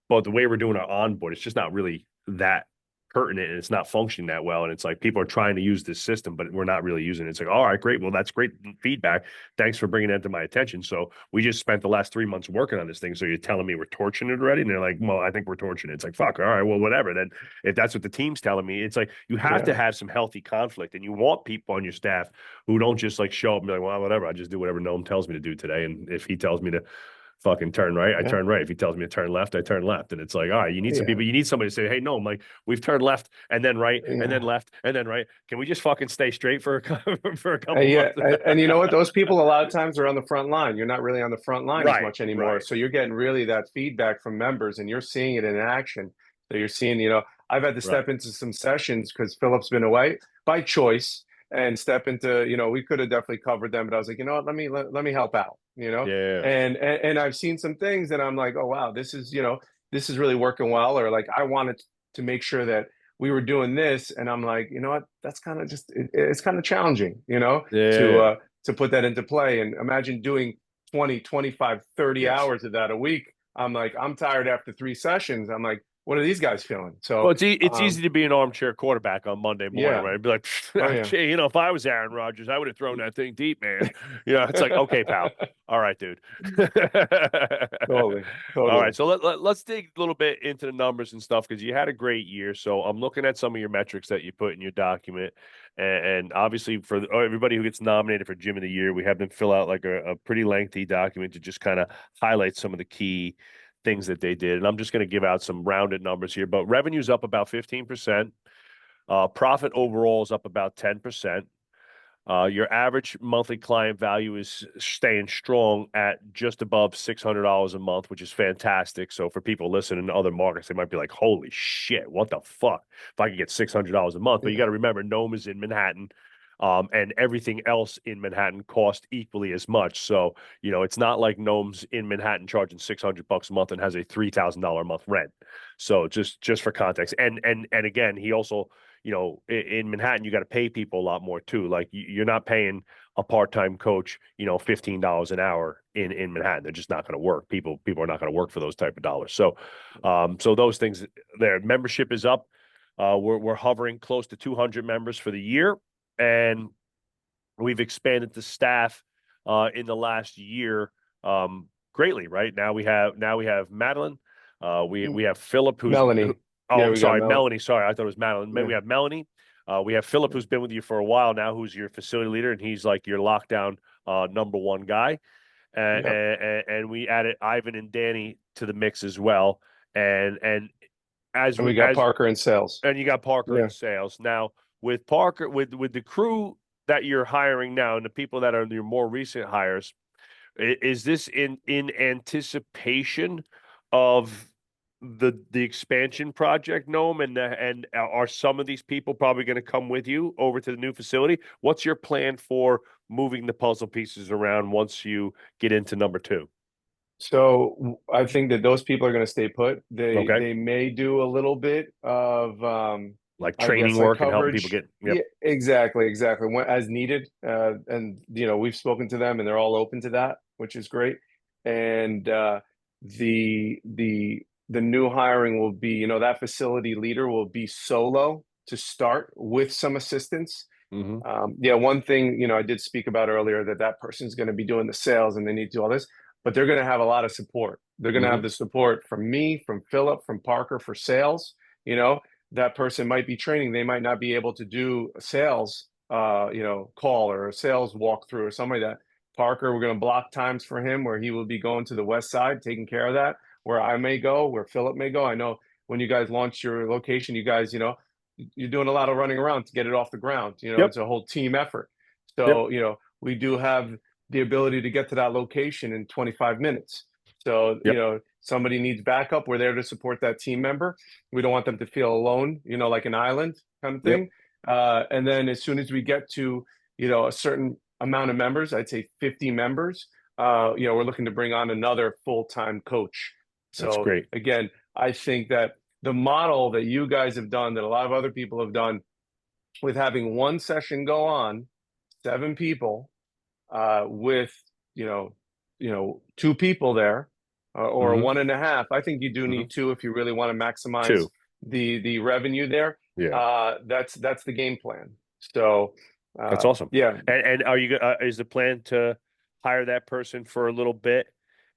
Speaker 1: but the way we're doing our onboard, it's just not really that pertinent and it's not functioning that well. And it's like people are trying to use this system, but we're not really using it. It's like, all right, great. Well, that's great feedback. Thanks for bringing that to my attention. So we just spent the last 3 months working on this thing. So you're telling me we're torching it already? And they're like, well, I think we're torching it. It's like, fuck, all right, well, whatever. Then if that's what the team's telling me, it's like you have to
Speaker 2: Yeah.
Speaker 1: have some healthy conflict, and you want people on your staff who don't just like show up and be like, well, whatever. I just do whatever Noam tells me to do today. And if he tells me to fucking turn right, I
Speaker 2: Yeah.
Speaker 1: turn right. If he tells me to turn left, I turn left. And it's like, all right, you need some
Speaker 2: Yeah.
Speaker 1: people, you need somebody to say, hey, no, I'm like, we've turned left and then right and then
Speaker 2: Yeah.
Speaker 1: left and then right. Can we just fucking stay straight for for a couple
Speaker 2: Yeah,
Speaker 1: months?
Speaker 2: and you know what? Those people a lot of times are on the front line. You're not really on the front line as
Speaker 1: Right,
Speaker 2: much anymore.
Speaker 1: right,
Speaker 2: So you're getting really that feedback from members and you're seeing it in action. So you're seeing, I've had to
Speaker 1: right.
Speaker 2: step into some sessions because Philip's been away by choice and step into, we could have definitely covered them, but I was like, you know what, let me help out,
Speaker 1: Yeah,
Speaker 2: and I've seen some things that I'm like, oh wow, this is really working well, or like I wanted to make sure that we were doing this, and I'm like, you know what, that's kind of just it's kind of challenging, to
Speaker 1: yeah.
Speaker 2: to put that into play. And imagine doing 20, 25, 30
Speaker 1: Yes.
Speaker 2: hours of that a week. I'm like, I'm tired after 3 sessions. I'm like, what are these guys feeling?
Speaker 1: Well,
Speaker 2: So
Speaker 1: it's easy to be an armchair quarterback on Monday morning,
Speaker 2: yeah.
Speaker 1: right? I'd be like,
Speaker 2: Oh yeah.
Speaker 1: gee, if I was Aaron Rodgers, I would have thrown that thing deep, man. It's like, okay, pal. All right, dude.
Speaker 2: Totally.
Speaker 1: All right,
Speaker 2: Totally.
Speaker 1: so let's dig a little bit into the numbers and stuff because you had a great year. So I'm looking at some of your metrics that you put in your document, and obviously for everybody who gets nominated for Gym of the Year, we have them fill out like a pretty lengthy document to just kind of highlight some of the key things that they did. And I'm just going to give out some rounded numbers here, but revenue's up about 15%. Profit overall is up about 10%. Your average monthly client value is staying strong at just above $600 a month, which is fantastic. So for people listening to other markets, they might be like, holy shit, what the fuck? If I could get $600 a month. But you got
Speaker 2: Yeah.
Speaker 1: to remember, Nome is in Manhattan. And everything else in Manhattan cost equally as much. So, it's not like Nome's in Manhattan charging $600 a month and has a $3,000 a month rent. So just for context. And again, he also, in Manhattan, you got to pay people a lot more too. Like you're not paying a part-time coach, $15 an hour in Manhattan. They're just not going to work. People are not going to work for those type of dollars. So those things there. Membership is up. We're hovering close to 200 members for the year, and we've expanded the staff in the last year greatly. Right now we have Madeline, we have Philip, who
Speaker 2: Melanie.
Speaker 1: oh,
Speaker 2: Yeah,
Speaker 1: I'm
Speaker 2: we got
Speaker 1: sorry,
Speaker 2: Mel.
Speaker 1: Melanie. Sorry, I thought it was Madeline. We
Speaker 2: Yeah.
Speaker 1: have Melanie. We have Philip, who's been with you for a while now, who's your facility leader, and he's like your lockdown number one guy.
Speaker 2: Yep.
Speaker 1: And we added Ivan and Danny to the mix as well. And as
Speaker 2: And we
Speaker 1: we
Speaker 2: got
Speaker 1: as
Speaker 2: Parker in sales.
Speaker 1: and you got Parker in
Speaker 2: Yeah.
Speaker 1: sales. Now with Parker, with the crew that you're hiring now and the people that are your more recent hires, is this in anticipation of the expansion project, Noam? And are some of these people probably going to come with you over to the new facility? What's your plan for moving the puzzle pieces around once you get into number two?
Speaker 2: So I think that those people are going to stay put. They
Speaker 1: Okay.
Speaker 2: they may do a little bit of
Speaker 1: Like
Speaker 2: I
Speaker 1: training
Speaker 2: guess like
Speaker 1: work and helping people
Speaker 2: coverage.
Speaker 1: get, yep.
Speaker 2: Yeah, exactly, when, as needed. And we've spoken to them and they're all open to that, which is great. And the new hiring will be, that facility leader will be solo to start with some assistance.
Speaker 1: Hmm.
Speaker 2: Yeah, one thing, I did speak about earlier that that person's going to be doing the sales and they need to do all this, but they're going to have a lot of support. They're going to have
Speaker 1: Hmm.
Speaker 2: the support from me, from Philip, from Parker for sales. You know, that person might be training. They might not be able to do a sales, call or a sales walkthrough or something like that. Parker, we're going to block times for him where he will be going to the west side, taking care of that, where I may go, where Philip may go. I know when you guys launch your location, you guys, you're doing a lot of running around to get it off the ground.
Speaker 1: Yep.
Speaker 2: It's a whole team effort.
Speaker 1: Yep.
Speaker 2: So, we do have the ability to get to that location in 25 minutes. So,
Speaker 1: Yep.
Speaker 2: somebody needs backup. We're there to support that team member. We don't want them to feel alone, like an island kind of
Speaker 1: Yep.
Speaker 2: thing. And then as soon as we get to, a certain amount of members, I'd say 50 members, we're looking to bring on another full-time coach.
Speaker 1: That's
Speaker 2: So
Speaker 1: great.
Speaker 2: again, I think that the model that you guys have done, that a lot of other people have done, with having one session go on, 7 people, with two people there, or
Speaker 1: Hmm.
Speaker 2: 1.5. I think you do
Speaker 1: Hmm.
Speaker 2: need two if you really want to maximize
Speaker 1: Two.
Speaker 2: the revenue there.
Speaker 1: Yeah.
Speaker 2: That's the game plan. So
Speaker 1: That's awesome.
Speaker 2: yeah,
Speaker 1: And are you is the plan to hire that person for a little bit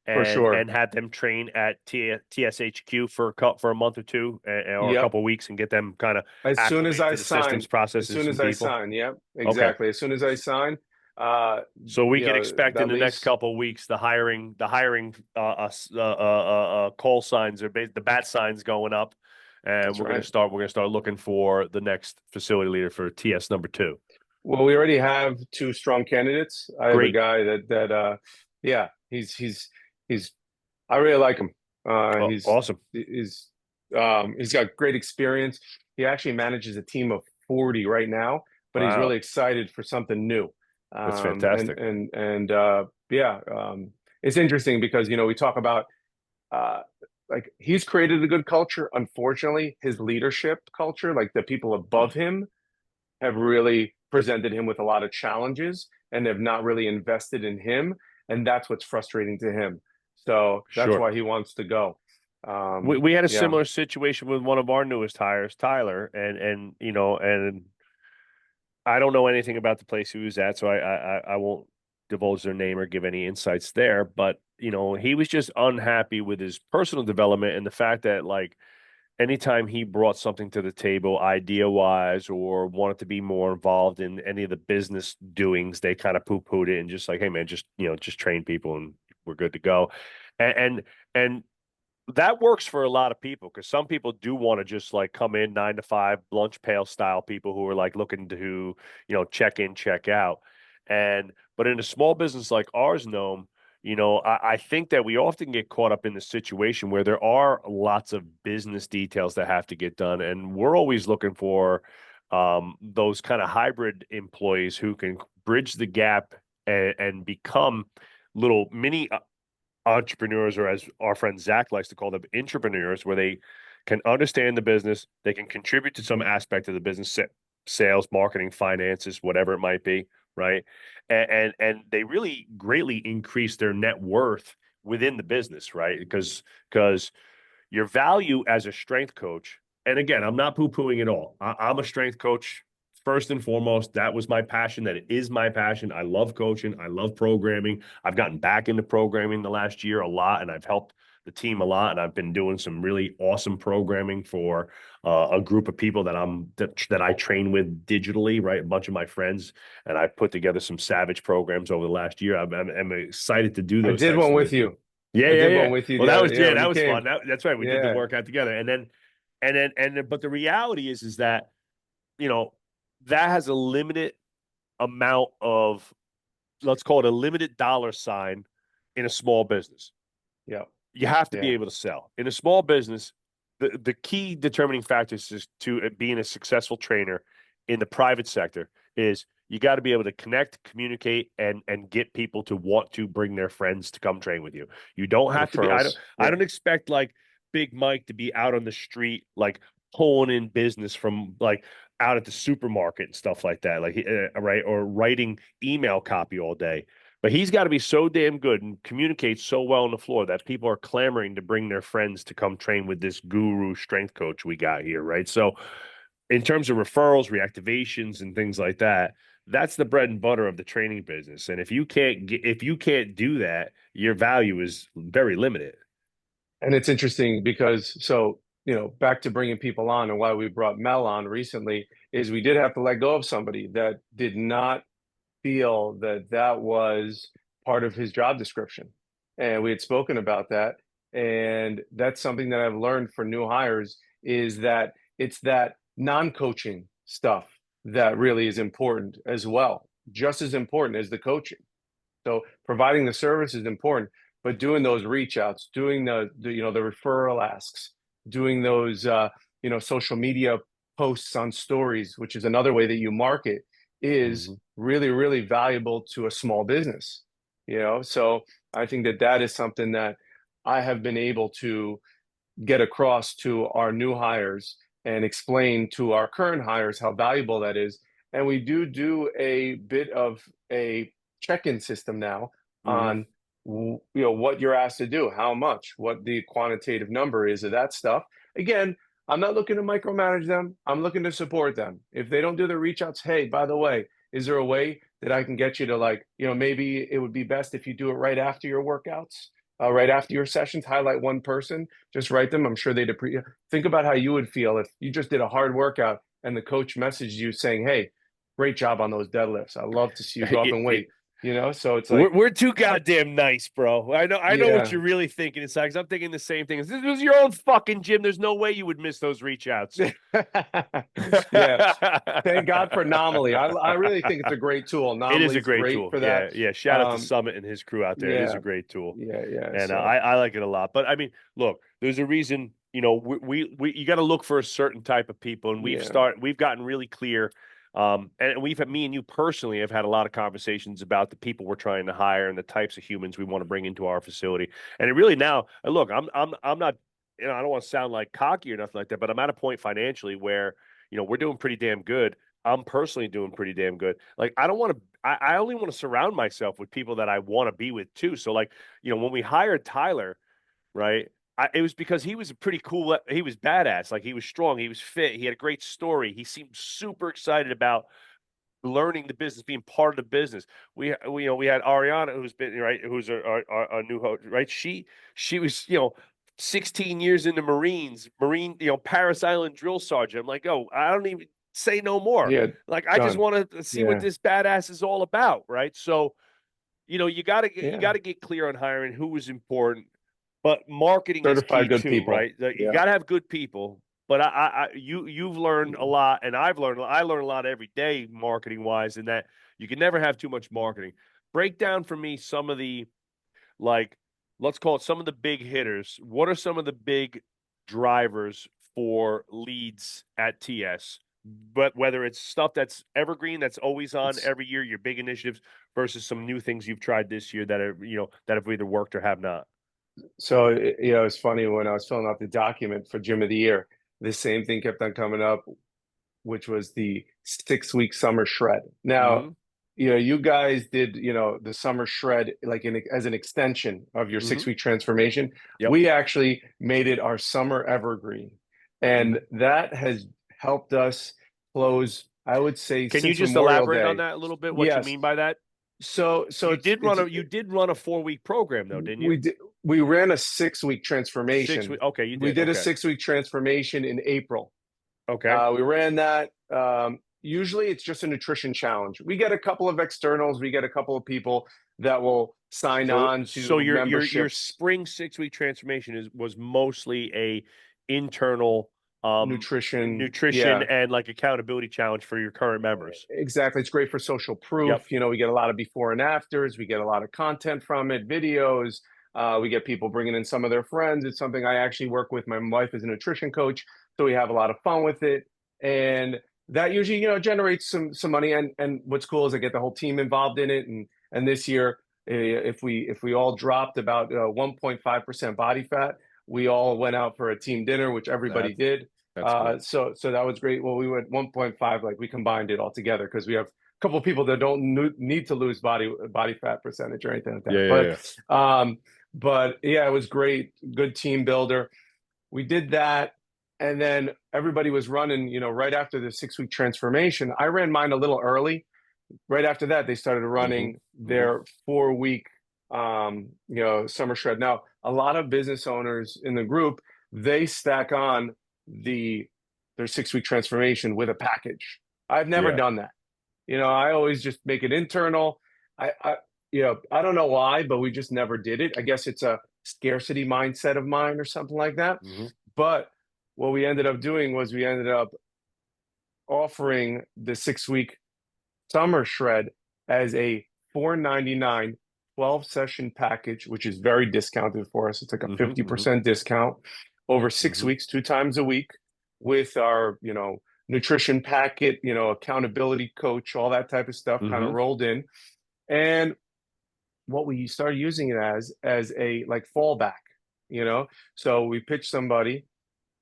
Speaker 2: for sure.
Speaker 1: and have them train at TSHQ for for a month or two or a
Speaker 2: Yep.
Speaker 1: couple of weeks and get them kind of
Speaker 2: As soon as
Speaker 1: acclimated
Speaker 2: I
Speaker 1: to the systems,
Speaker 2: sign, as
Speaker 1: processes,
Speaker 2: soon as
Speaker 1: and
Speaker 2: I
Speaker 1: people?
Speaker 2: sign, yep,
Speaker 1: Okay.
Speaker 2: exactly. As soon as I sign, uh,
Speaker 1: So we can expect in
Speaker 2: that
Speaker 1: the next
Speaker 2: lease.
Speaker 1: couple of weeks the hiring call signs or the bat signs going up, and
Speaker 2: That's right.
Speaker 1: we're gonna start looking for the next facility leader for TS number two.
Speaker 2: Well, we already have two strong candidates. I have a
Speaker 1: Great.
Speaker 2: guy yeah, he's I really like him. He's
Speaker 1: Awesome.
Speaker 2: he's he's got great experience. He actually manages a team of 40 right now, but he's really
Speaker 1: Wow.
Speaker 2: excited for something new.
Speaker 1: That's
Speaker 2: And
Speaker 1: fantastic.
Speaker 2: yeah, it's interesting because we talk about uh, like he's created a good culture. Unfortunately, his leadership culture, like the people above him, have really presented him with a lot of challenges and have not really invested in him. And that's what's frustrating to him. So that's
Speaker 1: Sure.
Speaker 2: why he wants to go.
Speaker 1: We had a
Speaker 2: Yeah,
Speaker 1: similar situation with one of our newest hires, Tyler, and and I don't know anything about the place he was at, so I won't divulge their name or give any insights there. But he was just unhappy with his personal development and the fact that like anytime he brought something to the table, idea wise, or wanted to be more involved in any of the business doings, they kind of poo pooed it and just like, hey man, just just train people and we're good to go. And that works for a lot of people because some people do want to just like come in 9 to 5 lunch pail style people who are like looking to check in, check out. And but in a small business like ours, Gnome, I think that we often get caught up in the situation where there are lots of business details that have to get done, and we're always looking for those kind of hybrid employees who can bridge the gap and become little mini entrepreneurs, or as our friend Zach likes to call them, entrepreneurs, where they can understand the business, they can contribute to some aspect of the business, sales, marketing, finances, whatever it might be, right? And they really greatly increase their net worth within the business, right? Because your value as a strength coach, and again, I'm not poo-pooing at all. I'm a strength coach first and foremost. That was my passion. That is my passion. I love coaching. I love programming. I've gotten back into programming the last year a lot, and I've helped the team a lot, and I've been doing some really awesome programming for a group of people that I train with digitally, right? A bunch of my friends, and I've put together some savage programs over the last year. I'm excited to do
Speaker 2: I
Speaker 1: those
Speaker 2: did
Speaker 1: types
Speaker 2: one
Speaker 1: of
Speaker 2: with
Speaker 1: things.
Speaker 2: you.
Speaker 1: Yeah,
Speaker 2: I
Speaker 1: yeah,
Speaker 2: did
Speaker 1: yeah.
Speaker 2: one with you
Speaker 1: Well, that was
Speaker 2: yeah,
Speaker 1: yeah,
Speaker 2: when
Speaker 1: that
Speaker 2: you
Speaker 1: was fun.
Speaker 2: came.
Speaker 1: That's right. We did the
Speaker 2: Yeah.
Speaker 1: workout together, but the reality is that you know that has a limited amount of, let's call it a limited dollar sign in a small business.
Speaker 2: Yeah.
Speaker 1: You have to be
Speaker 2: Yeah.
Speaker 1: able to sell in a small business. The key determining factors is to being a successful trainer in the private sector is you got to be able to connect, communicate, and get people to want to bring their friends to come train with you. You don't have to be. I don't.
Speaker 2: Referrals.
Speaker 1: I
Speaker 2: Yeah.
Speaker 1: don't expect like Big Mike to be out on the street like pulling in business from like out at the supermarket and stuff like that, like right, or writing email copy all day. But he's got to be so damn good and communicate so well on the floor that people are clamoring to bring their friends to come train with this guru strength coach we got here, right? So, in terms of referrals, reactivations, and things like that, that's the bread and butter of the training business. And if you can't do that, your value is very limited.
Speaker 2: And it's interesting because back to bringing people on and why we brought Mel on recently is we did have to let go of somebody that did not feel that that was part of his job description. And we had spoken about that. And that's something that I've learned for new hires is that it's that non-coaching stuff that really is important as well, just as important as the coaching. So providing the service is important, but doing those reach outs, doing the referral asks, doing those social media posts on stories, which is another way that you market, is
Speaker 1: Mm-hmm.
Speaker 2: really, really valuable to a small business. So I think that that is something that I have been able to get across to our new hires and explain to our current hires how valuable that is. And we do a bit of a check-in system now
Speaker 1: Mm-hmm.
Speaker 2: on what you're asked to do, how much, what the quantitative number is of that stuff. Again, I'm not looking to micromanage them. I'm looking to support them. If they don't do the reach outs, hey, by the way, is there a way that I can get you to maybe it would be best if you do it right after your workouts, right after your sessions, highlight one person, just write them. I'm sure they'd appreciate. Think about how you would feel if you just did a hard workout and the coach messaged you saying, "Hey, great job on those deadlifts. I love to see you go up in weight." So it's like,
Speaker 1: We're too goddamn nice, bro. I know what
Speaker 2: yeah,
Speaker 1: you're really thinking inside, 'cause I'm thinking the same thing. If this was your own fucking gym, there's no way you would miss those reach outs.
Speaker 2: yeah. Thank God for Anomaly. I really think it's a great tool.
Speaker 1: It is
Speaker 2: Anomaly
Speaker 1: a
Speaker 2: is
Speaker 1: great
Speaker 2: great
Speaker 1: tool.
Speaker 2: for that.
Speaker 1: Yeah, yeah. Shout out to
Speaker 2: Um,
Speaker 1: Summit and his crew out there. It is a
Speaker 2: yeah,
Speaker 1: great tool,
Speaker 2: yeah.
Speaker 1: and
Speaker 2: So
Speaker 1: I like it a lot. But I mean, look, there's a reason. We you got to look for a certain type of people, and
Speaker 2: yeah.
Speaker 1: we've gotten really clear. And we've had, me and you personally have had a lot of conversations about the people we're trying to hire and the types of humans we want to bring into our facility. And it really now, and look, I'm not, I don't want to sound like cocky or nothing like that, but I'm at a point financially where we're doing pretty damn good. I'm personally doing pretty damn good. Like I don't want to. I only want to surround myself with people that I want to be with too. So like when we hired Tyler, right? It was because he was a pretty cool. He was badass. Like he was strong. He was fit. He had a great story. He seemed super excited about learning the business, being part of the business. We had Ariana, who's been right, who's our new host, right? She was 16 years in the Marine, Paris Island drill sergeant. I'm like, oh, I don't even say no more.
Speaker 2: Yeah,
Speaker 1: Like I just
Speaker 2: done.
Speaker 1: want to see what
Speaker 2: Yeah,
Speaker 1: this badass is all about, right? So you
Speaker 2: yeah.
Speaker 1: gotta get clear on hiring who is important, but marketing is
Speaker 2: Certified
Speaker 1: key
Speaker 2: good
Speaker 1: too,
Speaker 2: people.
Speaker 1: right? Like, you
Speaker 2: Yeah.
Speaker 1: gotta have good people. But you've learned a lot, and I learn a lot every day marketing wise, in that you can never have too much marketing. Break down for me some of the, like, let's call it some of the big hitters. What are some of the big drivers for leads at TS? But whether it's stuff that's evergreen, that's always on
Speaker 2: It's
Speaker 1: every year, your big initiatives, versus some new things you've tried this year that are, that have either worked or have not.
Speaker 2: so it's funny when I was filling out the document for Gym of the Year, the same thing kept on coming up, which was the 6 week summer shred. Now,
Speaker 1: Mm-hmm.
Speaker 2: you guys did, the summer shred like as an extension of your
Speaker 1: Mm-hmm.
Speaker 2: 6 week transformation.
Speaker 1: Yep.
Speaker 2: We actually made it our summer evergreen. And
Speaker 1: Mm-hmm.
Speaker 2: that has helped us close, I would say,
Speaker 1: Can you
Speaker 2: since
Speaker 1: just
Speaker 2: Memorial
Speaker 1: elaborate on
Speaker 2: Day.
Speaker 1: that a little bit? What you
Speaker 2: Yes.
Speaker 1: mean by that?
Speaker 2: So
Speaker 1: You
Speaker 2: it's
Speaker 1: did run a 4-week program though, didn't
Speaker 2: we
Speaker 1: you?
Speaker 2: did we ran a 6 week transformation.
Speaker 1: 6 weeks. Okay, you
Speaker 2: We
Speaker 1: did.
Speaker 2: did a
Speaker 1: Okay.
Speaker 2: 6 week transformation in April.
Speaker 1: Okay.
Speaker 2: We ran that. Usually it's just a nutrition challenge. We get a couple of externals. We get a couple of people that will sign
Speaker 1: So
Speaker 2: on
Speaker 1: so
Speaker 2: to
Speaker 1: your
Speaker 2: memberships,
Speaker 1: spring 6 week transformation was mostly a internal
Speaker 2: nutrition.
Speaker 1: nutrition
Speaker 2: Yeah,
Speaker 1: and like accountability challenge for your current members.
Speaker 2: exactly. It's great for social
Speaker 1: Yep.
Speaker 2: proof. We get a lot of before and afters. We get a lot of content from it, videos. We get people bringing in some of their friends. It's something I actually work with. My wife is a nutrition coach, so we have a lot of fun with it. And that usually, generates some money. And what's cool is I get the whole team involved in it. And this year, if we all dropped about 1.5% body fat, we all went out for a team dinner, which everybody
Speaker 1: That's
Speaker 2: did.
Speaker 1: that's cool.
Speaker 2: So that was great. Well, we went 1.5, like we combined it all together because we have a couple of people that don't need to lose body fat percentage or anything like
Speaker 1: Yeah,
Speaker 2: that.
Speaker 1: yeah,
Speaker 2: But
Speaker 1: yeah.
Speaker 2: yeah, it was great. Good team builder. We did that, and then everybody was running. Right after the 6 week transformation, I ran mine a little early. Right after that, they started
Speaker 1: Hmm.
Speaker 2: running
Speaker 1: Hmm.
Speaker 2: their 4 week, summer shred. Now, a lot of business owners in the group, they stack on their 6 week transformation with a package. I've never
Speaker 1: Yeah.
Speaker 2: done that. I always just make it internal. I don't know why, but we just never did it. I guess it's a scarcity mindset of mine or something like that.
Speaker 1: Hmm.
Speaker 2: But what we ended up doing was we ended up offering the 6 week summer shred as a 499 12 session package, which is very discounted for us. It's like a
Speaker 1: Hmm. Hmm.
Speaker 2: 50% discount over six
Speaker 1: Hmm.
Speaker 2: weeks, 2 times a week with our, nutrition packet, accountability coach, all that type of stuff kind of
Speaker 1: Hmm.
Speaker 2: rolled in. And what we started using it as a like fallback, you know. So we pitch somebody,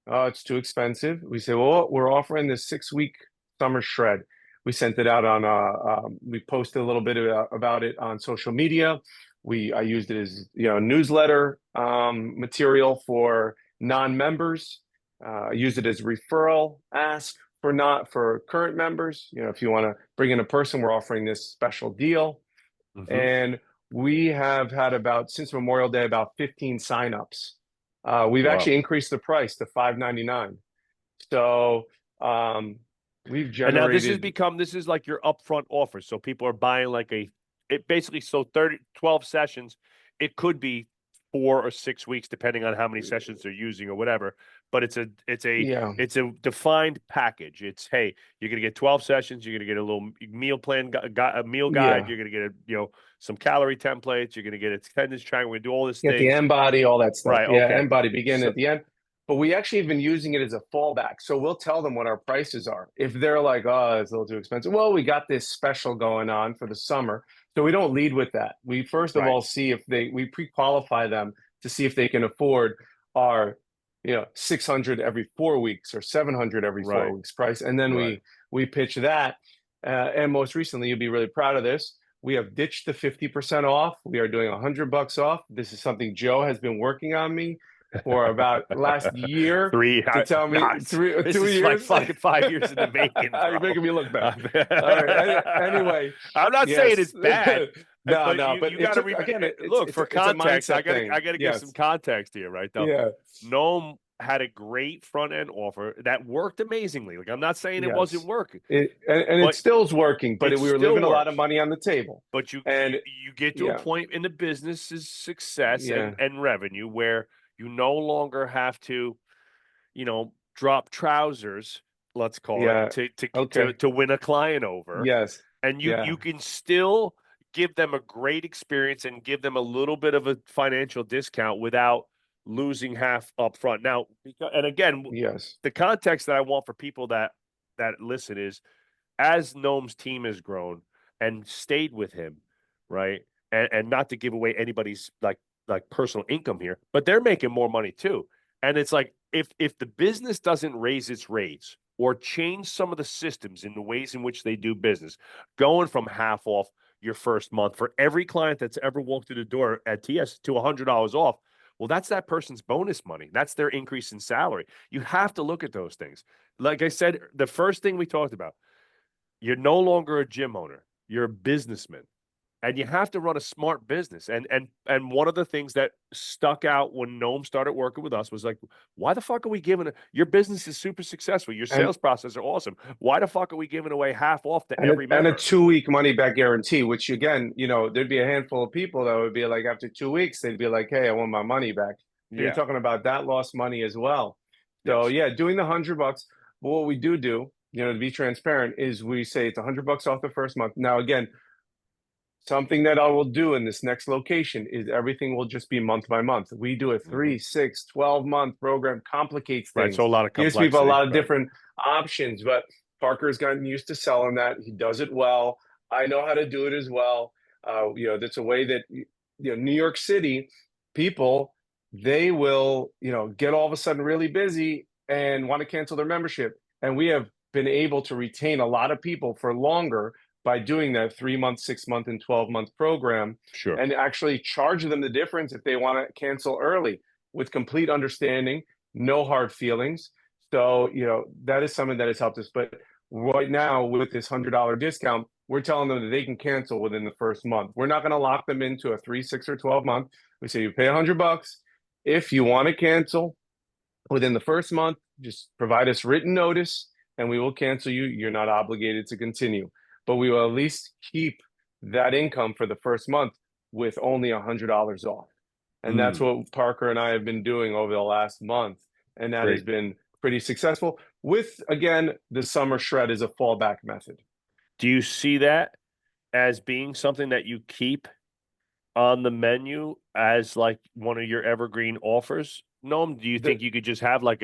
Speaker 2: oh, it's too expensive. We say, well, we're offering this 6 week summer shred. We sent it out on, we posted a little bit about it on social media. I used it as, newsletter material for non-members. I used it as referral ask for current members. If you want to bring in a person, we're offering this special deal.
Speaker 1: Hmm.
Speaker 2: And we have had since Memorial Day, about 15 signups. We've
Speaker 1: Wow.
Speaker 2: actually increased the price to 599. So um, we've
Speaker 1: And now
Speaker 2: generated,
Speaker 1: this is like your upfront offer. So people are buying like it basically, so 12 sessions, it could be 4 or 6 weeks, depending on how many sessions they're using or whatever. But
Speaker 2: yeah,
Speaker 1: it's a defined package. It's, hey, you're gonna get 12 sessions, you're gonna get a little meal plan, a meal guide,
Speaker 2: yeah.
Speaker 1: you're gonna get some calorie templates, you're gonna get attendance tracking, we're gonna do all these
Speaker 2: Get the
Speaker 1: things.
Speaker 2: M body, all that stuff.
Speaker 1: Right,
Speaker 2: Yeah,
Speaker 1: okay.
Speaker 2: M body begin
Speaker 1: So
Speaker 2: at the end. But we actually have been using it as a fallback. So we'll tell them what our prices are. If they're like, oh, it's a little too expensive, well, we got this special going on for the summer. So we don't lead with that. We first of
Speaker 1: right,
Speaker 2: all see if we pre-qualify them to see if they can afford our, 600 every 4 weeks or 700 every four
Speaker 1: right,
Speaker 2: weeks price. And then
Speaker 1: right.
Speaker 2: we pitch that. And most recently, you'll be really proud of this. We have ditched the 50% off. We are doing $100 off. This is something Joe has been working on me for about last year
Speaker 1: Three,
Speaker 2: to tell me
Speaker 1: this
Speaker 2: two
Speaker 1: is like
Speaker 2: years.
Speaker 1: fucking 5 years in the making,
Speaker 2: You're
Speaker 1: bro.
Speaker 2: making me look bad.
Speaker 1: I'm
Speaker 2: All right. Anyway,
Speaker 1: not saying
Speaker 2: yes.
Speaker 1: it's bad,
Speaker 2: No,
Speaker 1: but
Speaker 2: no,
Speaker 1: you
Speaker 2: but it
Speaker 1: got to
Speaker 2: took
Speaker 1: remember.
Speaker 2: again.
Speaker 1: Look, for
Speaker 2: It's a
Speaker 1: context,
Speaker 2: mindset thing.
Speaker 1: I gotta give some
Speaker 2: Yes.
Speaker 1: context here, right? Though,
Speaker 2: Yeah.
Speaker 1: Noam had a great front end offer that worked amazingly. Like, I'm not saying it wasn't
Speaker 2: Yes.
Speaker 1: working,
Speaker 2: And it
Speaker 1: but
Speaker 2: still is working, but
Speaker 1: it
Speaker 2: we were
Speaker 1: still
Speaker 2: leaving a lot of
Speaker 1: works.
Speaker 2: money on the table.
Speaker 1: But
Speaker 2: And
Speaker 1: you get to a
Speaker 2: yeah,
Speaker 1: point in the business's success
Speaker 2: yeah,
Speaker 1: and revenue where you no longer have to, drop trousers, let's call it,
Speaker 2: yeah. Okay.
Speaker 1: to win a client over,
Speaker 2: Yes.
Speaker 1: and you
Speaker 2: Yeah.
Speaker 1: can still give them a great experience and give them a little bit of a financial discount without losing half up front. Now, and again,
Speaker 2: Yes.
Speaker 1: the context that I want for people that listen is, as Gnome's team has grown and stayed with him, right? And not to give away anybody's like personal income here, but they're making more money too. And it's like, if the business doesn't raise its rates or change some of the systems in the ways in which they do business, going from half off your first month for every client that's ever walked through the door at TS to $100 off, well, that's that person's bonus money. That's their increase in salary. You have to look at those things. Like I said, the first thing we talked about, you're no longer a gym owner. You're a businessman. And you have to run a smart business. And one of the things that stuck out when Noam started working with us was like, why the fuck are we giving your business is super successful, your
Speaker 2: And
Speaker 1: sales process are awesome. Why the fuck are we giving away half off to
Speaker 2: and
Speaker 1: every
Speaker 2: a
Speaker 1: member?
Speaker 2: 2 week money back guarantee, which again, there'd be a handful of people that would be like after 2 weeks, they'd be like, "Hey, I want my money back." So you're
Speaker 1: Yeah.
Speaker 2: talking about that lost money as well. So
Speaker 1: Yes.
Speaker 2: yeah, doing the $100. But what we do, to be transparent, is we say it's $100 off the first month. Now again, something that I will do in this next location is everything will just be month by month. We do a
Speaker 1: Hmm.
Speaker 2: 3, 6, 12-month program, complicates
Speaker 1: Right.
Speaker 2: things,
Speaker 1: So a lot of
Speaker 2: gives people a
Speaker 1: complexity.
Speaker 2: lot of
Speaker 1: Right.
Speaker 2: different options. But Parker's gotten used to selling that. He does it well. I know how to do it as well. That's a way that, New York City people, they will, get all of a sudden really busy and want to cancel their membership. And we have been able to retain a lot of people for longer by doing that 3 month, 6 month, and 12-month program,
Speaker 1: Sure.
Speaker 2: and actually charge them the difference if they want to cancel early with complete understanding, no hard feelings. So, that is something that has helped us. But right now, with this $100 discount, we're telling them that they can cancel within the first month. We're not going to lock them into a 3, 6, or 12 month. We say you pay $100. If you want to cancel within the first month, just provide us written notice and we will cancel you. You're not obligated to continue, but we will at least keep that income for the first month with only $100 off. And that's
Speaker 1: Mm,
Speaker 2: what Parker and I have been doing over the last month. And that has
Speaker 1: great.
Speaker 2: been pretty successful with, again, the summer shred as a fallback method.
Speaker 1: Do you see that as being something that you keep on the menu as like one of your evergreen offers? Noam, do you
Speaker 2: The,
Speaker 1: think you could just have like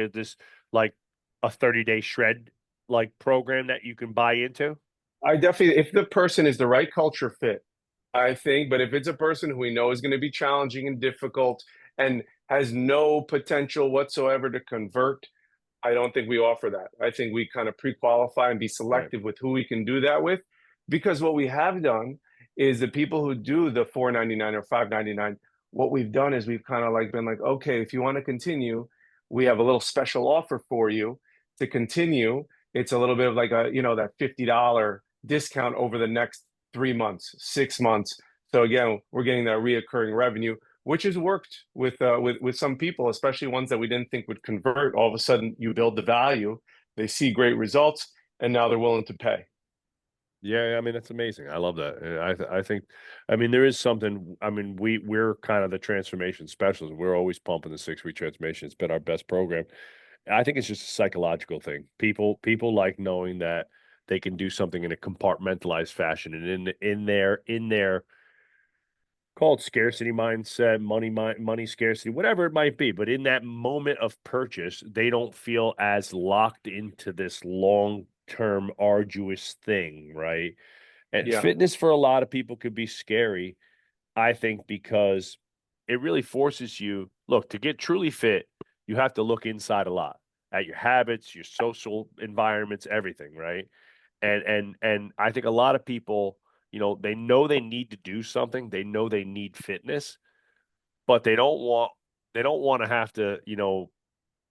Speaker 1: like a 30-day shred like program that you can buy into?
Speaker 2: I definitely, if the person is the right culture fit, I think, but if it's a person who we know is going to be challenging and difficult and has no potential whatsoever to convert, I don't think we offer that. I think we kind of pre-qualify and be
Speaker 1: Right.
Speaker 2: selective with who we can do that with, because what we have done is the people who do the 499 or 599, what we've done is we've kind of like been like, okay, if you want to continue, we have a little special offer for you to continue. It's a little bit of like that $50 discount over the next 3 months, 6 months. So again, we're getting that reoccurring revenue, which has worked with some people, especially ones that we didn't think would convert. All of a sudden, you build the value, they see great results, and now they're willing to pay.
Speaker 1: Yeah, I mean that's amazing. I love that. I think, I mean, there is something. I mean, we're kind of the transformation specialists. We're always pumping the 6 week transformation. It's been our best program. I think it's just a psychological thing. People like knowing that they can do something in a compartmentalized fashion, and in their call it scarcity mindset, money scarcity, whatever it might be. But in that moment of purchase, they don't feel as locked into this long term arduous thing, right? And
Speaker 2: Yeah,
Speaker 1: fitness for a lot of people could be scary, I think, because it really forces you, look, to get truly fit, you have to look inside a lot at your habits, your social environments, everything, right? And I think a lot of people, they know they need to do something, they know they need fitness, but they don't want to have to,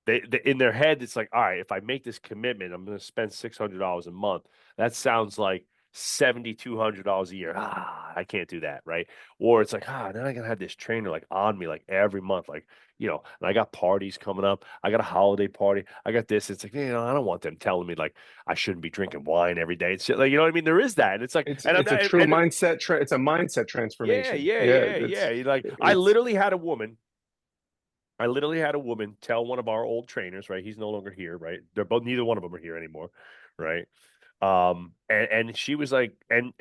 Speaker 1: they in their head it's like, all right, if I make this commitment, I'm going to spend $600 a month. That sounds like $7,200 a year. I can't do that, right? Or it's like, then I gotta have this trainer like on me like every month, like, and I got parties coming up. I got a holiday party. I got this. It's like, I don't want them telling me like I shouldn't be drinking wine every day. It's like, you know what I mean? There is that, and it's like,
Speaker 2: it's
Speaker 1: and I'm
Speaker 2: it's a
Speaker 1: not,
Speaker 2: true
Speaker 1: and
Speaker 2: mindset. It's a mindset
Speaker 1: yeah,
Speaker 2: transformation.
Speaker 1: yeah,
Speaker 2: Yeah,
Speaker 1: yeah, yeah. Like
Speaker 2: it's
Speaker 1: I literally had a woman tell one of our old trainers, right? He's no longer here, right? They're both, neither one of them are here anymore, right? And she was like, and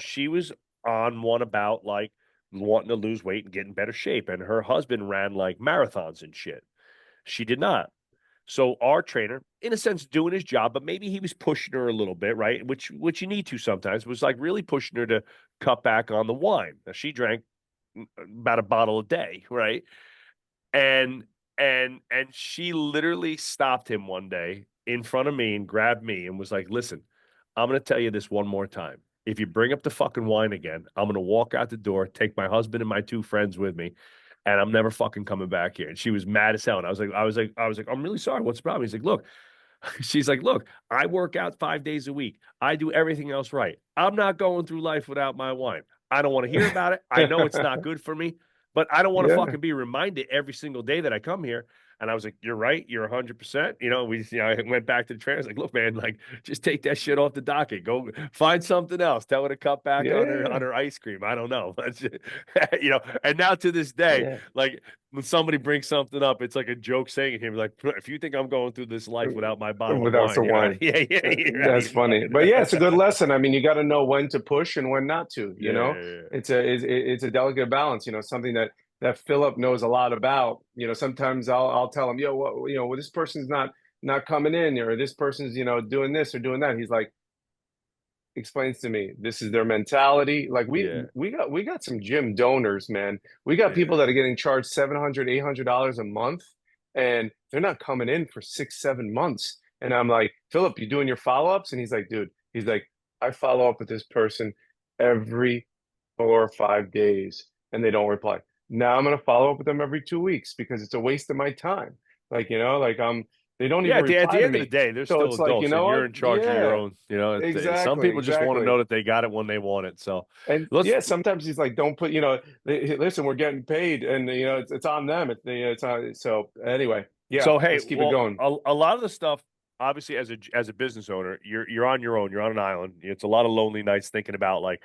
Speaker 1: she was on one about like wanting to lose weight and get in better shape. And her husband ran like marathons and shit. She did not. So our trainer, in a sense, doing his job, but maybe he was pushing her a little bit, right? Which you need to sometimes, was like really pushing her to cut back on the wine. Now she drank about a bottle a day, right? And and she literally stopped him one day in front of me and grabbed me and was like, "Listen, I'm going to tell you this one more time. If you bring up the fucking wine again, I'm going to walk out the door, take my husband and my two friends with me, and I'm never fucking coming back here." And she was mad as hell. And I was like, "I'm really sorry. What's the problem?" He's like, "Look." She's like, "Look, I work out 5 days a week. I do everything else right. I'm not going through life without my wine. I don't want to hear about it. I know it's not good for me, but I don't want to
Speaker 2: Yeah,
Speaker 1: fucking be reminded every single day that I come here. And I was like, "You're right. You're 100%." I went back to the trainer. I was like, "Look, man, like, just take that shit off the docket. Go find something else. Tell her to cut back on
Speaker 2: yeah,
Speaker 1: her ice cream. I don't know." But And now to this day,
Speaker 2: yeah.
Speaker 1: like when somebody brings something up, it's like a joke saying it here. Like, if you think I'm going through this life without my bottle of
Speaker 2: Without
Speaker 1: wine,
Speaker 2: some
Speaker 1: you're out of
Speaker 2: wine.
Speaker 1: yeah, you're out of
Speaker 2: That's
Speaker 1: your
Speaker 2: funny. But yeah, it's a
Speaker 1: mind.
Speaker 2: good lesson. I mean, you got to know when to push and when not to,
Speaker 1: Yeah, yeah, yeah.
Speaker 2: It's a delicate balance, something that Philip knows a lot about. Sometimes I'll tell him, yo, well, this person's not coming in, or this person's, doing this or doing that. He's like, explains to me this is their mentality. Like we
Speaker 1: Yeah,
Speaker 2: we got we got some gym donors, man. We got
Speaker 1: yeah.
Speaker 2: people that are getting charged $700 $800 a month, and they're not coming in for 6 7 months. And I'm like, Philip, you doing your follow-ups? And he's like, dude, he's like, I follow up with this person every 4 or 5 days and they don't reply. Now I'm gonna follow up with them every 2 weeks because it's a waste of my time. Like, they don't
Speaker 1: Yeah,
Speaker 2: even
Speaker 1: at the
Speaker 2: reply to
Speaker 1: end of the
Speaker 2: me.
Speaker 1: day, they're
Speaker 2: So
Speaker 1: still
Speaker 2: it's like, you
Speaker 1: adults, and
Speaker 2: know
Speaker 1: you're
Speaker 2: what?
Speaker 1: in charge of your
Speaker 2: Yeah,
Speaker 1: own. Some
Speaker 2: exactly,
Speaker 1: people just want to
Speaker 2: exactly.
Speaker 1: know that they got it when they want it. So
Speaker 2: And
Speaker 1: let's.
Speaker 2: yeah, sometimes he's like, don't put, listen, we're getting paid, and it's on them. It's on. So anyway, yeah,
Speaker 1: So hey,
Speaker 2: let's keep it
Speaker 1: well,
Speaker 2: going.
Speaker 1: a lot of the stuff, obviously, as a business owner, you're on your own. You're on an island. It's a lot of lonely nights thinking about like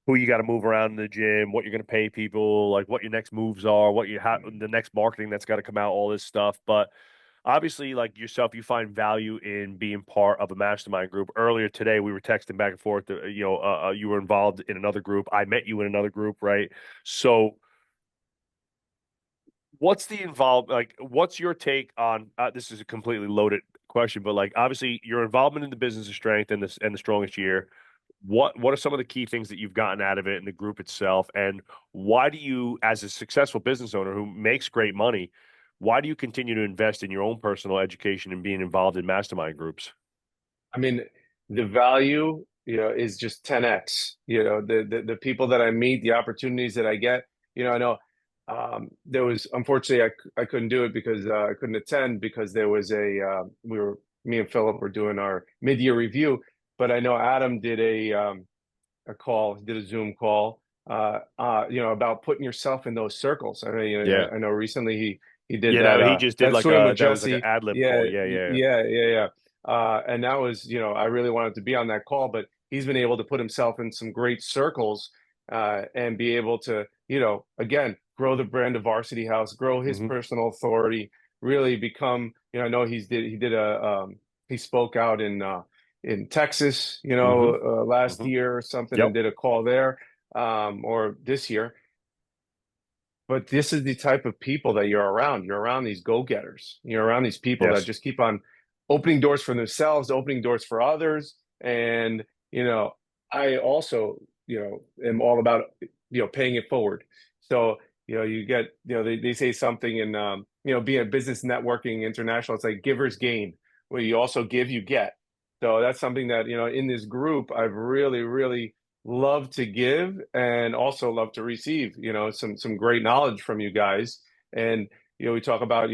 Speaker 1: who you got to move around in the gym, what you're going to pay people, like what your next moves are, the next marketing that's got to come out, all this stuff. But obviously, like yourself, you find value in being part of a mastermind group. Earlier today, we were texting back and forth. You were involved in another group. I met you in another group, right? So, what's the involved? Like, what's your take on? This is a completely loaded question, but like, obviously, your involvement in the business of strength and the strongest year. What are some of the key things that you've gotten out of it in the group itself, and why do you, as a successful business owner who makes great money, why do you continue to invest in your own personal education and being involved in mastermind groups?
Speaker 2: I mean, the value, is just 10x. The people that I meet, the opportunities that I get. I know there was unfortunately I couldn't do it because I couldn't attend because there was me and Philip were doing our mid-year review, but I know Adam did a call, did a Zoom call, about putting yourself in those circles. I mean,
Speaker 1: Yeah.
Speaker 2: I know recently he did
Speaker 1: Yeah, no, he just did
Speaker 2: that
Speaker 1: like
Speaker 2: swim
Speaker 1: a
Speaker 2: with
Speaker 1: that was like an
Speaker 2: Jesse.
Speaker 1: ad lib
Speaker 2: Yeah,
Speaker 1: call. Yeah, yeah.
Speaker 2: yeah, yeah, yeah. And that was, I really wanted to be on that call, but he's been able to put himself in some great circles, and be able to, again, grow the brand of Varsity House, grow his
Speaker 1: Hmm.
Speaker 2: personal authority, really become, I know he did he spoke out in Texas,
Speaker 1: Hmm.
Speaker 2: last
Speaker 1: Hmm.
Speaker 2: year or something, and
Speaker 1: Yep.
Speaker 2: did a call there, or this year. But this is the type of people that you're around. You're around these go-getters. You're around these people that
Speaker 1: Yes.
Speaker 2: just keep on opening doors for themselves, opening doors for others. And, I also, am all about, paying it forward. So, you get, they say something in, being a business networking international, it's like givers gain, where you also give, you get. So that's something that, in this group, I've really, really love to give and also love to receive, some great knowledge from you guys. And, we talk about,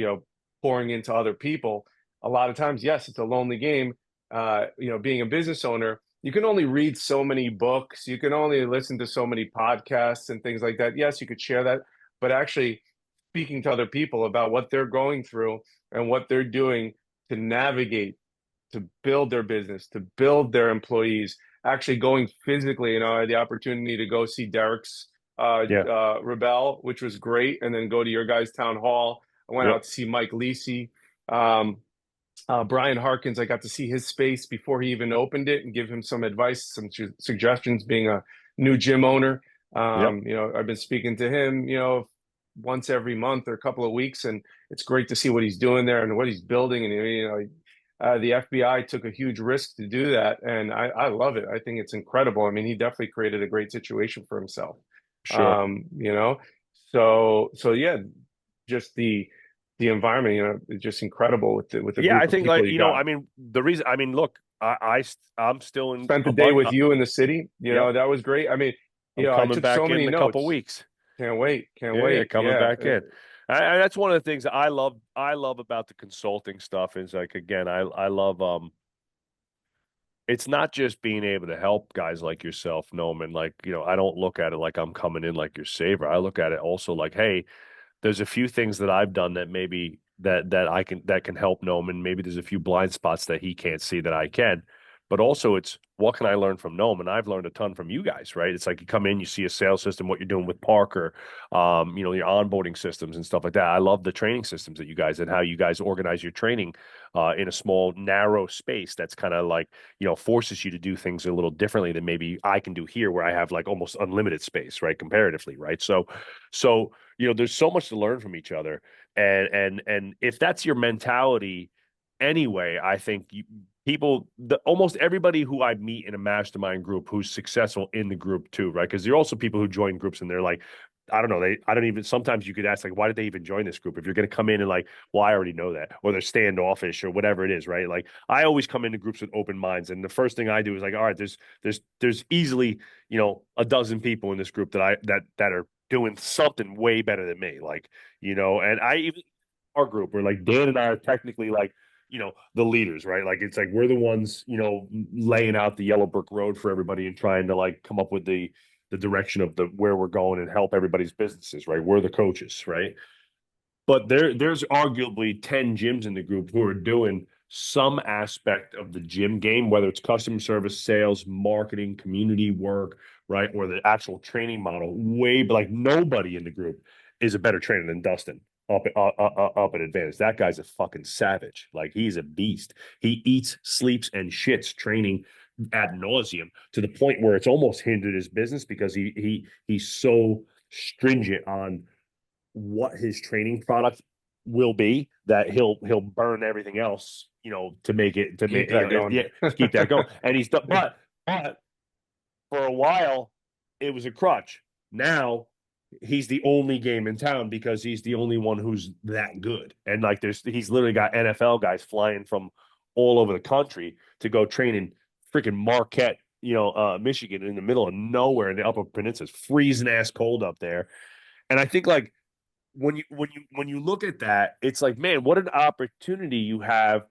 Speaker 2: pouring into other people. A lot of times, yes, it's a lonely game. Being a business owner, you can only read so many books, you can only listen to so many podcasts and things like that. Yes, you could share that, but actually speaking to other people about what they're going through and what they're doing to navigate, to build their business, to build their employees, actually going physically. I had the opportunity to go see Derek's
Speaker 1: Yeah.
Speaker 2: Rebel, which was great, and then go to your guys' town hall. I went
Speaker 1: Yep.
Speaker 2: out to see Mike Lisi. Um, Brian Harkins, I got to see his space before he even opened it and give him some advice, some suggestions, being a new gym owner.
Speaker 1: Yep.
Speaker 2: I've been speaking to him, once every month or a couple of weeks, and it's great to see what he's doing there and what he's building. And, the FBI took a huge risk to do that, and I love it. I think it's incredible. I mean, he definitely created a great situation for himself.
Speaker 1: Sure.
Speaker 2: Um, you know, so yeah, just the environment, is just incredible with the
Speaker 1: Yeah, I
Speaker 2: group of
Speaker 1: think
Speaker 2: people
Speaker 1: like
Speaker 2: you got.
Speaker 1: I mean, the reason I mean, look, I'm still in
Speaker 2: Spent the
Speaker 1: a
Speaker 2: day
Speaker 1: bunch.
Speaker 2: with you in the city.
Speaker 1: Yep.
Speaker 2: That was great. I mean,
Speaker 1: I'm
Speaker 2: I
Speaker 1: coming
Speaker 2: took so
Speaker 1: back
Speaker 2: many
Speaker 1: in a couple
Speaker 2: notes.
Speaker 1: weeks.
Speaker 2: Can't wait. Can't
Speaker 1: Yeah, yeah,
Speaker 2: wait.
Speaker 1: coming
Speaker 2: Yeah.
Speaker 1: back in. That's one of the things that I love. I love about the consulting stuff is like again, I love it's not just being able to help guys like yourself, Noam, like, I don't look at it like I'm coming in like your saver. I look at it also like, hey, there's a few things that I've done that maybe that can help Noam, and maybe there's a few blind spots that he can't see that I can. But also, it's what can I learn from Noam? And I've learned a ton from you guys, right? It's like you come in, you see a sales system, what you're doing with Parker, your onboarding systems and stuff like that. I love the training systems that you guys and how you guys organize your training in a small, narrow space that's kind of like, forces you to do things a little differently than maybe I can do here, where I have like almost unlimited space, right? Comparatively, right? So there's so much to learn from each other, and if that's your mentality anyway, I think almost everybody who I meet in a mastermind group who's successful in the group too, right? Because there are also people who join groups and they're like, I don't know, I don't even, sometimes you could ask, like, why did they even join this group? If you're going to come in and like, well, I already know that, or they're standoffish or whatever it is, right? Like, I always come into groups with open minds, and the first thing I do is like, all right, there's easily, a dozen people in this group that are doing something way better than me, like, and I even our group where like Dan and I are technically like, the leaders, right? Like, it's like we're the ones, laying out the yellow brick road for everybody and trying to like come up with the direction of the where we're going and help everybody's businesses, right? We're the coaches, right? But there's arguably 10 gyms in the group who are doing some aspect of the gym game, whether it's customer service, sales, marketing, community work, right? Or the actual training model. Like, nobody in the group is a better trainer than Dustin up at Advantage. That guy's a fucking savage. Like, he's a beast. He eats, sleeps, and shits training ad nauseum, to the point where it's almost hindered his business because he's so stringent on what his training product will be that he'll burn everything else, to make it to make
Speaker 2: Keep that going.
Speaker 1: yeah, to keep that going. And he's done, but for a while it was a crutch. Now he's the only game in town because he's the only one who's that good. And like, he's literally got NFL guys flying from all over the country to go train in freaking Marquette, Michigan, in the middle of nowhere in the Upper Peninsula. It's freezing ass cold up there. And I think, like, when you look at that, it's like, man, what an opportunity you have,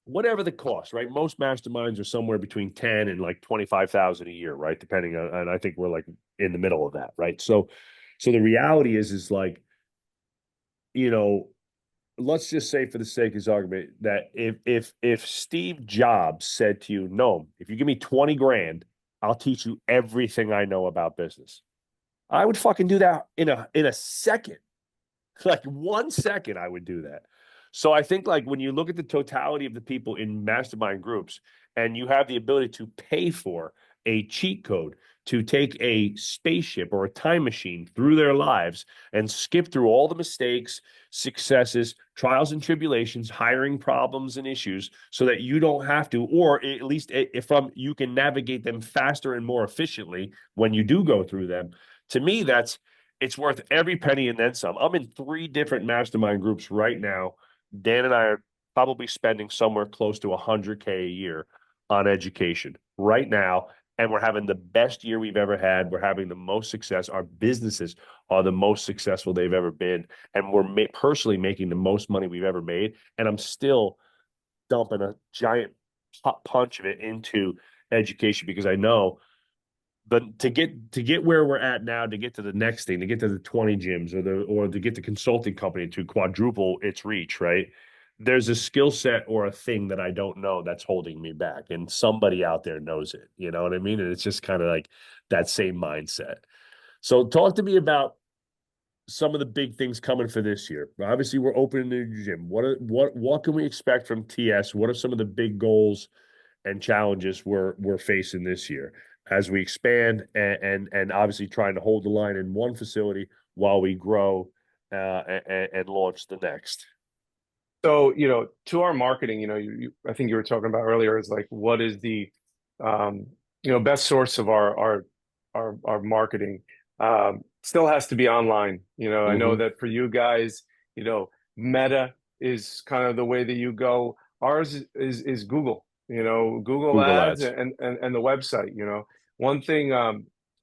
Speaker 1: whatever the cost, right? Most masterminds are somewhere between 10 and like 25,000 a year, right? Depending on, and I think we're like in the middle of that, right? So the reality is like, you know, let's just say, for the sake of this argument, that if Steve Jobs said to you, no, if you give me 20 grand, I'll teach you everything I know about business. I would fucking do that in a second. Like, 1 second, I would do that. So I think, like, when you look at the totality of the people in mastermind groups, and you have the ability to pay for a cheat code to take a spaceship or a time machine through their lives and skip through all the mistakes, successes, trials and tribulations, hiring problems and issues, so that you don't have to, or at least if you can navigate them faster and more efficiently when you do go through them. To me, it's worth every penny and then some. I'm in 3 different mastermind groups right now. Dan and I are probably spending somewhere close to 100K a year on education right now. And we're having the best year we've ever had. We're having the most success. Our businesses are the most successful they've ever been. And we're personally making the most money we've ever made. And I'm still dumping a giant punch of it into education, because I know, but to get where we're at now, to get to the next thing, to get to the 20 gyms, or to get the consulting company to quadruple its reach, right? There's a skill set or a thing that I don't know that's holding me back, and somebody out there knows it. You know what I mean? And it's just kind of like that same mindset. So talk to me about some of the big things coming for this year. Obviously, we're opening the gym. What can we expect from TS? What are some of the big goals and challenges we're facing this year as we expand, and obviously trying to hold the line in one facility while we grow and launch the next?
Speaker 2: So, to our marketing, I think you were talking about earlier, is like, what is the, um, best source of our marketing? Still has to be online. I know
Speaker 1: Mm-hmm.
Speaker 2: that for you guys, Meta is kind of the way that you go. Ours is Google, Google
Speaker 1: Google
Speaker 2: Ads,
Speaker 1: Ads.
Speaker 2: and the website. One thing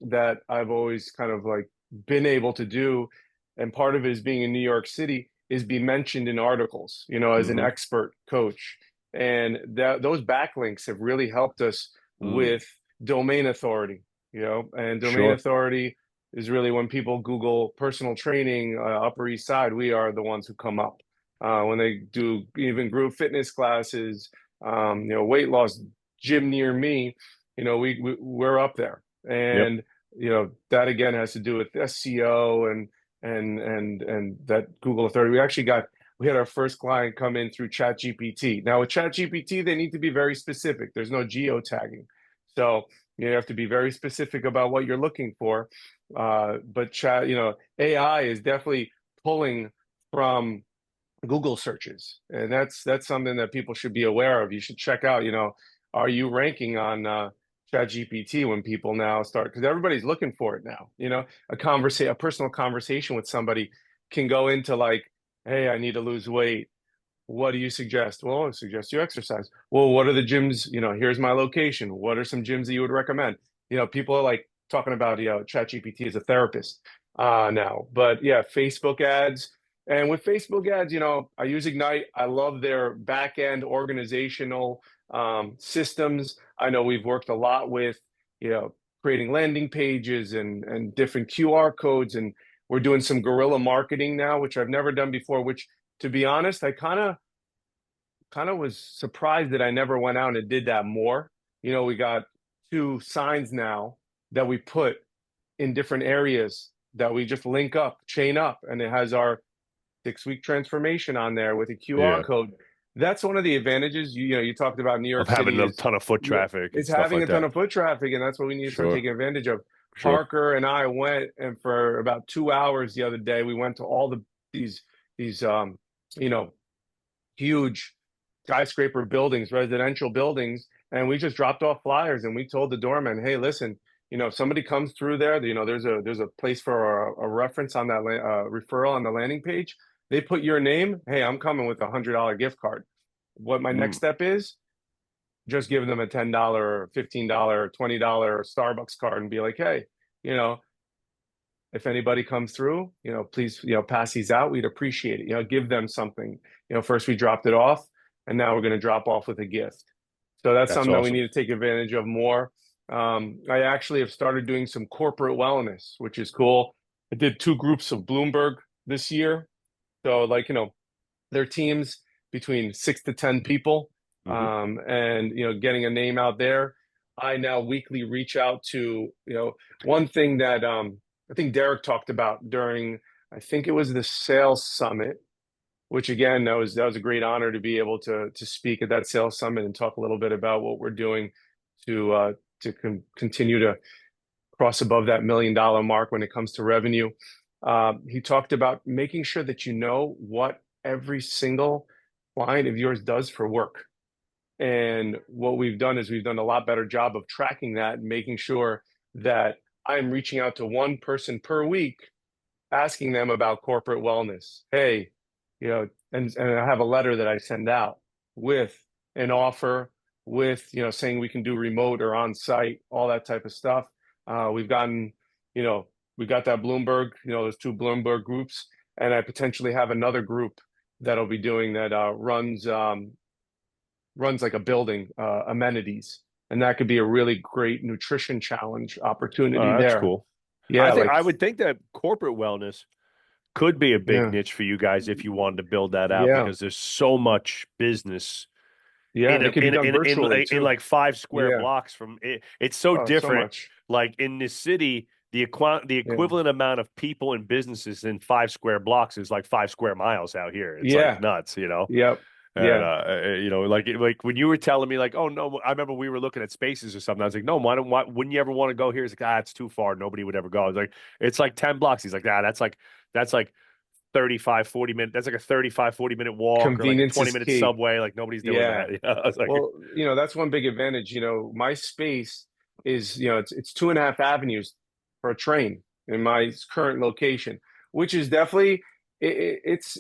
Speaker 2: that I've always kind of like been able to do, and part of it is being in New York City, is be mentioned in articles, as an
Speaker 1: Mm-hmm.
Speaker 2: expert coach. And those backlinks have really helped us
Speaker 1: Mm,
Speaker 2: with domain authority, and domain
Speaker 1: sure.
Speaker 2: authority is really when people Google personal training, Upper East Side, we are the ones who come up. When they do even group fitness classes, weight loss gym near me, we're up there.
Speaker 1: Yep.
Speaker 2: And, that again has to do with SEO and that Google authority. We had our first client come in through ChatGPT. Now with ChatGPT, they need to be very specific. There's no geotagging. So you have to be very specific about what you're looking for. But AI is definitely pulling from Google searches, and that's something that people should be aware of. You should check out, are you ranking on ChatGPT when people now start, because everybody's looking for it now. A personal conversation with somebody can go into like, hey, I need to lose weight. What do you suggest? Well, I suggest you exercise. Well, what are the gyms? Here's my location. What are some gyms that you would recommend? People are like talking about, ChatGPT as a therapist now. But yeah, Facebook ads. And with Facebook ads, I use Ignite. I love their back end organizational systems. I know we've worked a lot with, you know, creating landing pages and different QR codes. And we're doing some guerrilla marketing now, which I've never done before, which to be honest, I kind of was surprised that I never went out and did that more. We got two signs now that we put in different areas that we just link up, chain up, and it has our 6-week transformation on there with a QR
Speaker 1: Yeah.
Speaker 2: code. That's one of the advantages. You talked about New
Speaker 1: Of
Speaker 2: York
Speaker 1: having
Speaker 2: City
Speaker 1: a
Speaker 2: is,
Speaker 1: ton of foot
Speaker 2: yeah,
Speaker 1: traffic and
Speaker 2: it's
Speaker 1: stuff
Speaker 2: having
Speaker 1: like
Speaker 2: a ton
Speaker 1: that.
Speaker 2: of foot traffic, and that's what we need to start
Speaker 1: Sure.
Speaker 2: taking advantage of.
Speaker 1: Sure.
Speaker 2: Parker and I went, and for about 2 hours the other day, we went to all these you know huge skyscraper buildings, residential buildings, and we just dropped off flyers and we told the doorman, hey, listen, if somebody comes through there, there's a place for a reference on that referral on the landing page. They put your name. Hey, I'm coming with $100 gift card. What my next
Speaker 1: Mm,
Speaker 2: step is, just give them a $10 or $15 or $20 Starbucks card and be like, hey, you know, if anybody comes through, please, pass these out. We'd appreciate it. Give them something. First we dropped it off, and now we're going to drop off with a gift. So that's
Speaker 1: that's
Speaker 2: something that we
Speaker 1: awesome.
Speaker 2: need to take advantage of more. I actually have started doing some corporate wellness, which is cool. I did 2 groups of Bloomberg this year. So like, their teams between 6 to 10 people,
Speaker 1: Hmm.
Speaker 2: and getting a name out there. I now weekly reach out to one thing that I think Derek talked about during, I think it was the sales summit, which again that was a great honor to be able to speak at that sales summit and talk a little bit about what we're doing to continue to cross above that $1 million mark when it comes to revenue. He talked about making sure that you know what every single client of yours does for work. And what we've done is we've done a lot better job of tracking that and making sure that I'm reaching out to one person per week, asking them about corporate wellness. Hey, and I have a letter that I send out with an offer, with, saying we can do remote or on site, all that type of stuff. We've gotten, you know, we got that Bloomberg, those 2 Bloomberg groups, and I potentially have another group that'll be doing that runs like a building, amenities, and that could be a really great nutrition challenge opportunity
Speaker 1: Oh, that's
Speaker 2: there.
Speaker 1: cool.
Speaker 2: Yeah, like,
Speaker 1: I would think that corporate wellness could be a big
Speaker 2: yeah,
Speaker 1: niche for you guys if you wanted to build that out
Speaker 2: yeah,
Speaker 1: because there's so much business
Speaker 2: yeah,
Speaker 1: in
Speaker 2: and
Speaker 1: a,
Speaker 2: it could be done virtually
Speaker 1: in
Speaker 2: too.
Speaker 1: like 5 square
Speaker 2: Yeah.
Speaker 1: blocks from it. It's so
Speaker 2: Oh, so
Speaker 1: different.
Speaker 2: much.
Speaker 1: Like in this city, the
Speaker 2: Yeah.
Speaker 1: equivalent amount of people and businesses in 5 square blocks is like 5 square miles out here. It's like
Speaker 2: Yeah.
Speaker 1: nuts, you know.
Speaker 2: Yep.
Speaker 1: And
Speaker 2: Yeah.
Speaker 1: like when you were telling me like, oh no, I remember we were looking at spaces or something. I was like, no, why wouldn't you ever want to go here? He's like, it's too far. Nobody would ever go. I was like, it's like 10 blocks. He's like, that's like 35, 40 minute. That's like a 35, 40 minute walk or like a
Speaker 2: Convenience
Speaker 1: 20
Speaker 2: is
Speaker 1: minute
Speaker 2: key.
Speaker 1: subway. Like nobody's doing
Speaker 2: Yeah.
Speaker 1: that. I was like,
Speaker 2: Well, that's one big advantage. My space is, it's 2.5 avenues for a train in my current location, which is definitely it's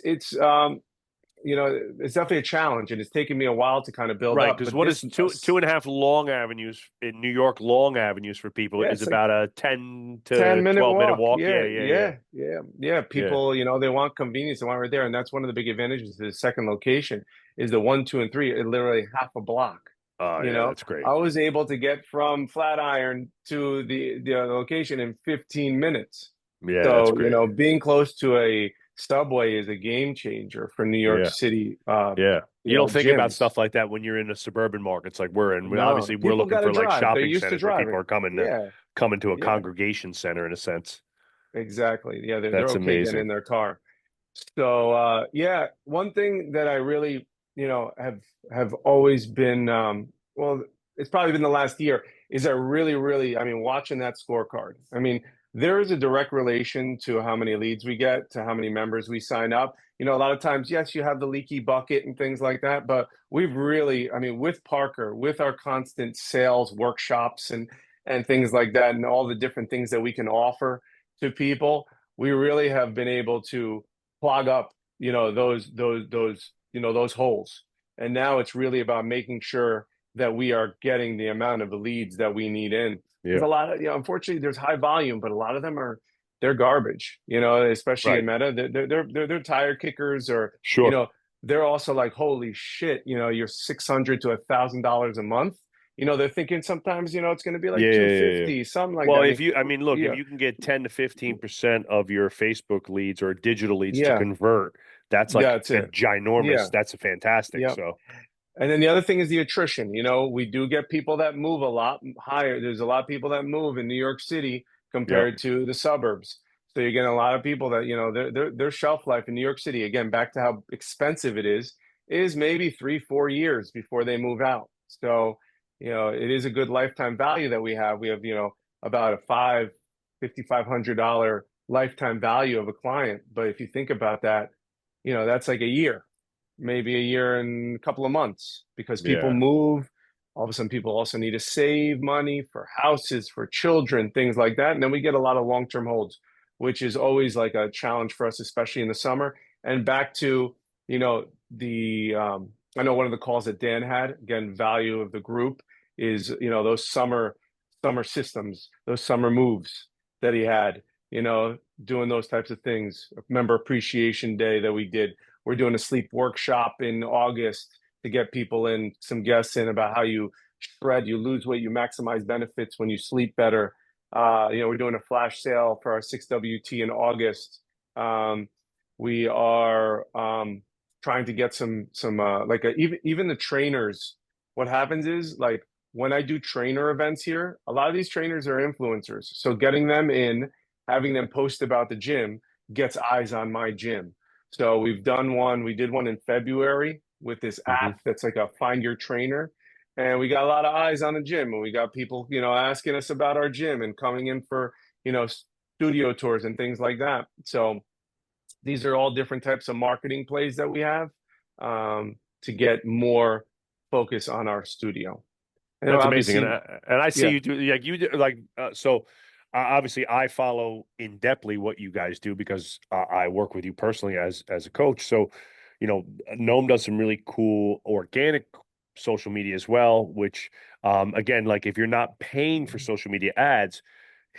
Speaker 2: it's definitely a challenge, and it's taken me a while to kind of build
Speaker 1: Right,
Speaker 2: up.
Speaker 1: because
Speaker 2: But
Speaker 1: what
Speaker 2: this,
Speaker 1: is two and a half long avenues in New York, long avenues for people
Speaker 2: yeah,
Speaker 1: is
Speaker 2: it's like
Speaker 1: about a 10 to
Speaker 2: 10-minute
Speaker 1: 12 minute
Speaker 2: walk.
Speaker 1: walk.
Speaker 2: Yeah,
Speaker 1: Yeah, yeah, yeah.
Speaker 2: yeah, yeah, yeah.
Speaker 1: Yeah.
Speaker 2: People, they want convenience. They want right there. And that's one of the big advantages to the second location is the 1, 2, and 3, it literally half a block.
Speaker 1: Oh,
Speaker 2: You
Speaker 1: yeah,
Speaker 2: know,
Speaker 1: that's great.
Speaker 2: I was able to get from Flatiron to the location in 15 minutes.
Speaker 1: Yeah, that's
Speaker 2: So,
Speaker 1: great.
Speaker 2: being close to a subway is a game changer for New York
Speaker 1: Yeah.
Speaker 2: City,
Speaker 1: Yeah. You don't think about
Speaker 2: gyms.
Speaker 1: stuff like that when you're in a suburban markets like we're in.
Speaker 2: No,
Speaker 1: Obviously, we're
Speaker 2: people
Speaker 1: looking
Speaker 2: got to
Speaker 1: for like
Speaker 2: drive. They're
Speaker 1: shopping
Speaker 2: used to
Speaker 1: centers where people
Speaker 2: driving.
Speaker 1: are coming to
Speaker 2: Yeah,
Speaker 1: come into a
Speaker 2: yeah.
Speaker 1: congregation center in a sense.
Speaker 2: Exactly. Yeah, they're
Speaker 1: That's
Speaker 2: okay getting
Speaker 1: amazing.
Speaker 2: in their car. So yeah, one thing that I really, have always been well, it's probably been the last year, is I really, really, I mean, watching that scorecard. I mean, there is a direct relation to how many leads we get, to how many members we sign up. A lot of times, yes, you have the leaky bucket and things like that, but we've really, I mean, with Parker, with our constant sales workshops and things like that, and all the different things that we can offer to people, we really have been able to plug up, those holes. And now it's really about making sure that we are getting the amount of the leads that we need in. Because
Speaker 1: Yeah.
Speaker 2: a lot of, unfortunately, there's high volume, but a lot of them they're garbage. Especially in
Speaker 1: Right.
Speaker 2: Meta, they're tire kickers, or
Speaker 1: Sure.
Speaker 2: they're also like, holy shit, you're $600 to $1,000 a month. They're thinking sometimes, it's going to be
Speaker 1: Yeah,
Speaker 2: like
Speaker 1: yeah, yeah, yeah.
Speaker 2: 250, something like that.
Speaker 1: Well,
Speaker 2: I mean,
Speaker 1: I mean, look, if
Speaker 2: yeah,
Speaker 1: you can get 10 to 15% of your Facebook leads or digital leads to
Speaker 2: yeah,
Speaker 1: convert, that's like
Speaker 2: that's
Speaker 1: a
Speaker 2: it.
Speaker 1: ginormous,
Speaker 2: Yeah,
Speaker 1: that's a fantastic.
Speaker 2: yeah.
Speaker 1: So,
Speaker 2: And then the other thing is the attrition. We do get people that move a lot higher. There's a lot of people that move in New York City
Speaker 1: yeah.
Speaker 2: compared to the suburbs. So you're getting a lot of people that, their shelf life in New York City, again, back to how expensive it is maybe 3, 4 years before they move out. So, it is a good lifetime value that we have. We have, about a $5,500 lifetime value of a client. But if you think about that, that's like a year, maybe a year and a couple of months, because people
Speaker 1: Yeah.
Speaker 2: move. All of a sudden, people also need to save money for houses, for children, things like that. And then we get a lot of long-term holds, which is always like a challenge for us, especially in the summer. And back to, the I know one of the calls that Dan had, again, value of the group is, those summer systems, those summer moves that he had, doing those types of things. Member Appreciation Day that we did. We're doing a sleep workshop in August to get people in, some guests in, about how you shred, you lose weight, you maximize benefits when you sleep better. We're doing a flash sale for our 6WT in August. We are trying to get some like even the trainers. What happens is, like, when I do trainer events here, a lot of these trainers are influencers. So getting them in, having them post about the gym gets eyes on my gym. So we did one in February with this
Speaker 1: Hmm.
Speaker 2: app that's like a find your trainer. And we got a lot of eyes on the gym, and we got people, asking us about our gym and coming in for, studio tours and things like that. So these are all different types of marketing plays that we have, to get more focus on our studio. And
Speaker 1: That's amazing,
Speaker 2: obviously,
Speaker 1: and I see
Speaker 2: yeah,
Speaker 1: you do like you do like so. Obviously, I follow in depthly what you guys do because I work with you personally as a coach. So, Noam does some really cool organic social media as well. Which, again, like if you're not paying for social media ads,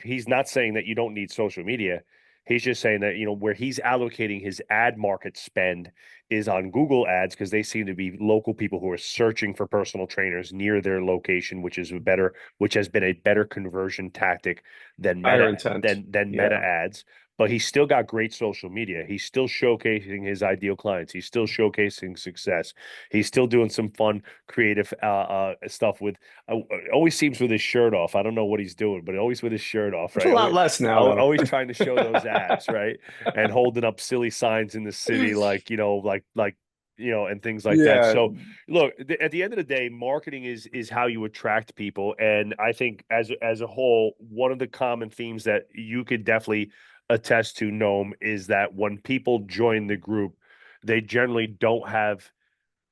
Speaker 1: he's not saying that you don't need social media. He's just saying that, where he's allocating his ad market spend is on Google ads because they seem to be local people who are searching for personal trainers near their location, which has been a better conversion tactic than
Speaker 2: higher
Speaker 1: meta
Speaker 2: intent.
Speaker 1: than meta
Speaker 2: Yeah.
Speaker 1: ads. But he's still got great social media. He's still showcasing his ideal clients. He's still showcasing success. He's still doing some fun, creative stuff with. Always seems with his shirt off. I don't know what he's doing, but always with his shirt off,
Speaker 2: It's a
Speaker 1: right?
Speaker 2: lot less now, though.
Speaker 1: Always trying to show those abs, right? And holding up silly signs in the city, like and things like that.
Speaker 2: Yeah,
Speaker 1: So, look, at the end of the day, marketing is how you attract people, and I think as a whole, one of the common themes that you could definitely attest to, Gnome, is that when people join the group, they generally don't have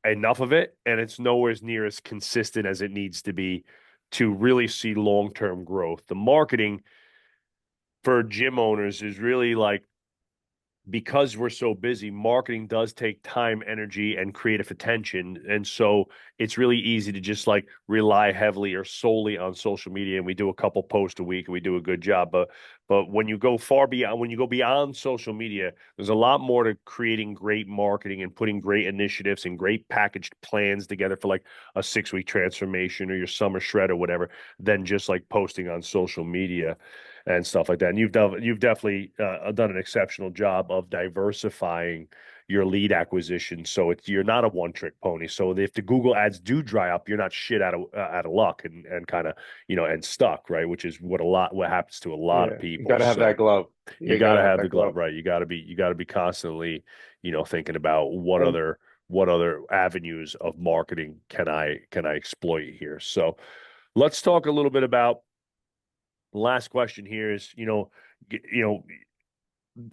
Speaker 1: enough of it, and it's nowhere near as consistent as it needs to be to really see long-term growth. The marketing for gym owners is really like because we're so busy, marketing does take time, energy, and creative attention. And so it's really easy to just like rely heavily or solely on social media. And we do a couple posts a week and we do a good job. But when you go far beyond, when you go beyond social media, there's a lot more to creating great marketing and putting great initiatives and great packaged plans together for like a 6 week transformation or your summer shred or whatever than just like posting on social media and stuff like that. And you've definitely done an exceptional job of diversifying your lead acquisition, so you're not a one trick pony. So if the Google ads do dry up, you're not shit out of luck and kind of and stuck, right? Which is what happens to a lot of
Speaker 2: Yeah, you
Speaker 1: people.
Speaker 2: got to have that
Speaker 1: So
Speaker 2: glove. Yeah,
Speaker 1: you
Speaker 2: you
Speaker 1: got
Speaker 2: got
Speaker 1: to
Speaker 2: to have
Speaker 1: have
Speaker 2: that
Speaker 1: the glove,
Speaker 2: glove.
Speaker 1: right? You got to be constantly thinking about
Speaker 2: And
Speaker 1: what other avenues of marketing can I exploit here. So let's talk a little bit about last question here is,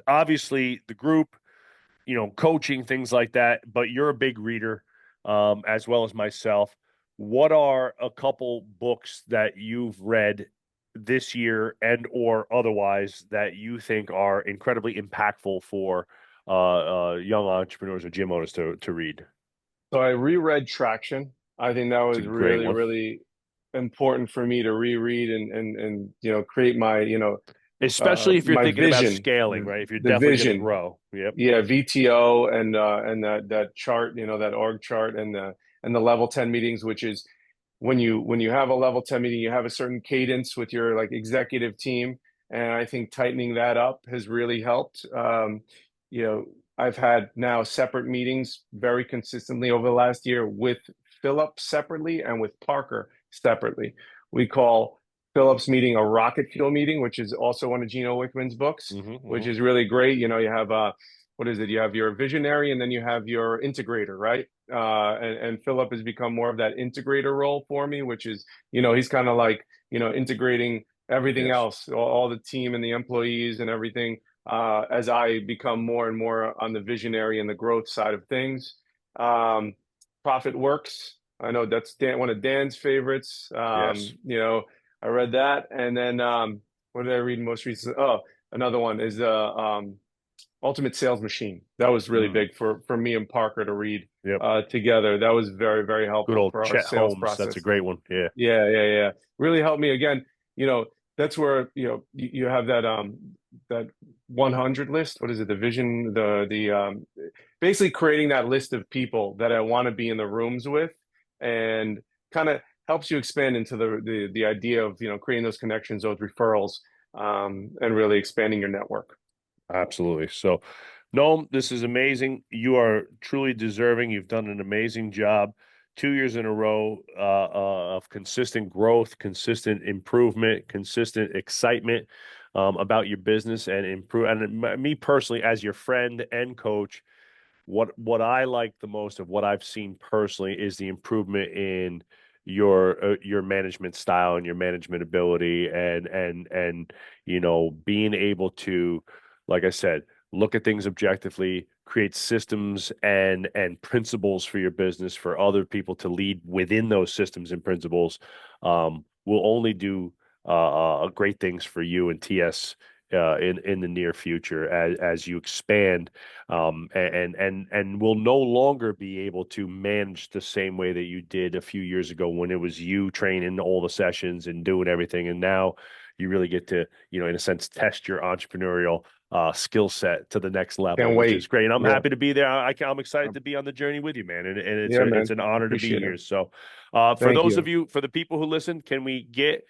Speaker 1: obviously the group, coaching, things like that, but you're a big reader, as well as myself. What are a couple books that you've read this year and or otherwise that you think are incredibly impactful for young entrepreneurs or gym owners to read?
Speaker 2: so I reread Traction. I think that
Speaker 1: It's a
Speaker 2: was
Speaker 1: great
Speaker 2: really,
Speaker 1: one,
Speaker 2: really important for me to reread and create my,
Speaker 1: especially if you're
Speaker 2: my
Speaker 1: thinking about
Speaker 2: vision,
Speaker 1: scaling, right? If you're
Speaker 2: the
Speaker 1: definitely going to
Speaker 2: vision.
Speaker 1: grow. Yep.
Speaker 2: Yeah, VTO and that chart, that org chart and the level 10 meetings, which is when you have a level 10 meeting, you have a certain cadence with your like executive team. And I think tightening that up has really helped. You know, I've had now separate meetings very consistently over the last year with Philip separately and with Parker separately. We call Philip's meeting a rocket fuel meeting, which is also one of Gino Wickman's books,
Speaker 1: Hmm.
Speaker 2: which
Speaker 1: Hmm.
Speaker 2: is really great. You have what is it? You have your visionary and then you have your integrator, right? And Philip has become more of that integrator role for me, which is, he's kind of like, integrating everything
Speaker 1: Yes.
Speaker 2: else, all the team and the employees and everything, as I become more and more on the visionary and the growth side of things. Um, Profit Works. I know that's one of Dan's favorites.
Speaker 1: Yes.
Speaker 2: I read that. And then what did I read most recently? Oh, another one is Ultimate Sales Machine. That was really
Speaker 1: Mm.
Speaker 2: big for me and Parker to read
Speaker 1: Yep.
Speaker 2: together. That was very, very
Speaker 1: Good
Speaker 2: helpful
Speaker 1: old
Speaker 2: for our
Speaker 1: Chet
Speaker 2: sales
Speaker 1: Holmes. That's a
Speaker 2: process.
Speaker 1: great one. Yeah.
Speaker 2: Yeah, yeah, yeah. Really helped me again. You know, that's where, you have that 100 list. What is it? The vision, the basically creating that list of people that I want to be in the rooms with and kind of helps you expand into the idea of, creating those connections, those referrals, and really expanding your network.
Speaker 1: Absolutely. So, Noam, this is amazing. You are truly deserving. You've done an amazing job. 2 years in a row of consistent growth, consistent improvement, consistent excitement about your business and improve. And me personally, as your friend and coach, what I like the most of what I've seen personally is the improvement in your management style and your management ability and being able to, like I said, look at things objectively, create systems and principles for your business for other people to lead within those systems and principles, will only do great things for you and TS in the near future as you expand, and will no longer be able to manage the same way that you did a few years ago when it was you training all the sessions and doing everything. And now you really get to, in a sense, test your entrepreneurial skill set to the next level,
Speaker 2: Can't
Speaker 1: which is
Speaker 2: wait.
Speaker 1: great. And I'm
Speaker 2: Yeah.
Speaker 1: happy to be there. I'm excited to be on the journey with you, man. And
Speaker 2: Yeah,
Speaker 1: it's
Speaker 2: man.
Speaker 1: an honor to be
Speaker 2: Appreciate it.
Speaker 1: here. So,
Speaker 2: Thank you.
Speaker 1: for the people who listen, can we get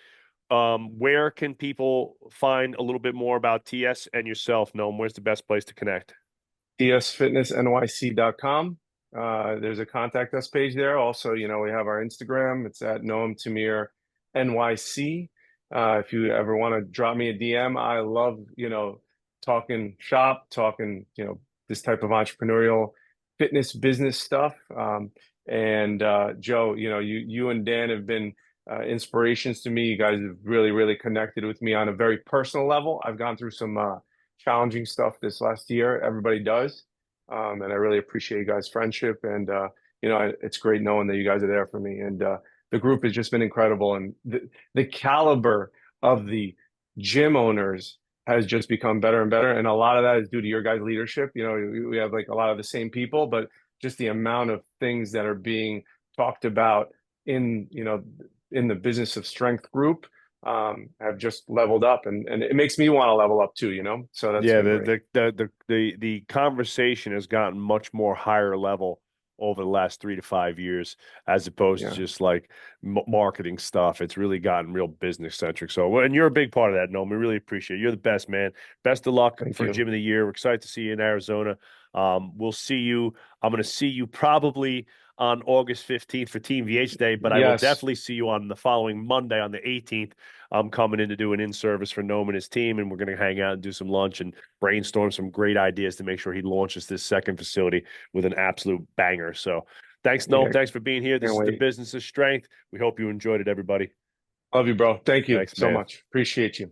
Speaker 1: where can people find a little bit more about TS and yourself, Noam? Where's the best place to connect?
Speaker 2: tsfitnessnyc.com. There's a contact us page there. Also, we have our Instagram. It's at Noam Tamir NYC. If you ever want to drop me a DM, I love, talking shop, talking, this type of entrepreneurial fitness business stuff. And Joe, you and Dan have been inspirations to me. You guys have really, really connected with me on a very personal level. I've gone through some challenging stuff this last year. Everybody does. And I really appreciate you guys' friendship. And, it's great knowing that you guys are there for me. And the group has just been incredible. And the caliber of the gym owners has just become better and better. And a lot of that is due to your guys' leadership. You know, we have like a lot of the same people, but just the amount of things that are being talked about in, in the business of strength group have just leveled up, and it makes me want to level up too, So that's
Speaker 1: Yeah,
Speaker 2: been great.
Speaker 1: the conversation has gotten much more higher level over the last 3 to 5 years, as opposed to
Speaker 2: Yeah.
Speaker 1: just like marketing stuff. It's really gotten real business centric. So, and you're a big part of that, Noam. We really appreciate it. You're the best, man. Best of luck
Speaker 2: Thank
Speaker 1: for
Speaker 2: you.
Speaker 1: Gym of the Year. We're excited to see you in Arizona. We'll see you. I'm going to see you probably on August 15th for Team VH Day, but I will
Speaker 2: Yes.
Speaker 1: definitely see you on the following Monday on the 18th. I'm coming in to do an in-service for Noam and his team, and we're going to hang out and do some lunch and brainstorm some great ideas to make sure he launches this second facility with an absolute banger. So thanks, Noam.
Speaker 2: Yeah.
Speaker 1: Thanks for being here. This
Speaker 2: Can't
Speaker 1: is the
Speaker 2: wait.
Speaker 1: Business of Strength. We hope you enjoyed it, everybody.
Speaker 2: Love you, bro. Thank you
Speaker 1: Thanks,
Speaker 2: so
Speaker 1: man.
Speaker 2: much. Appreciate you.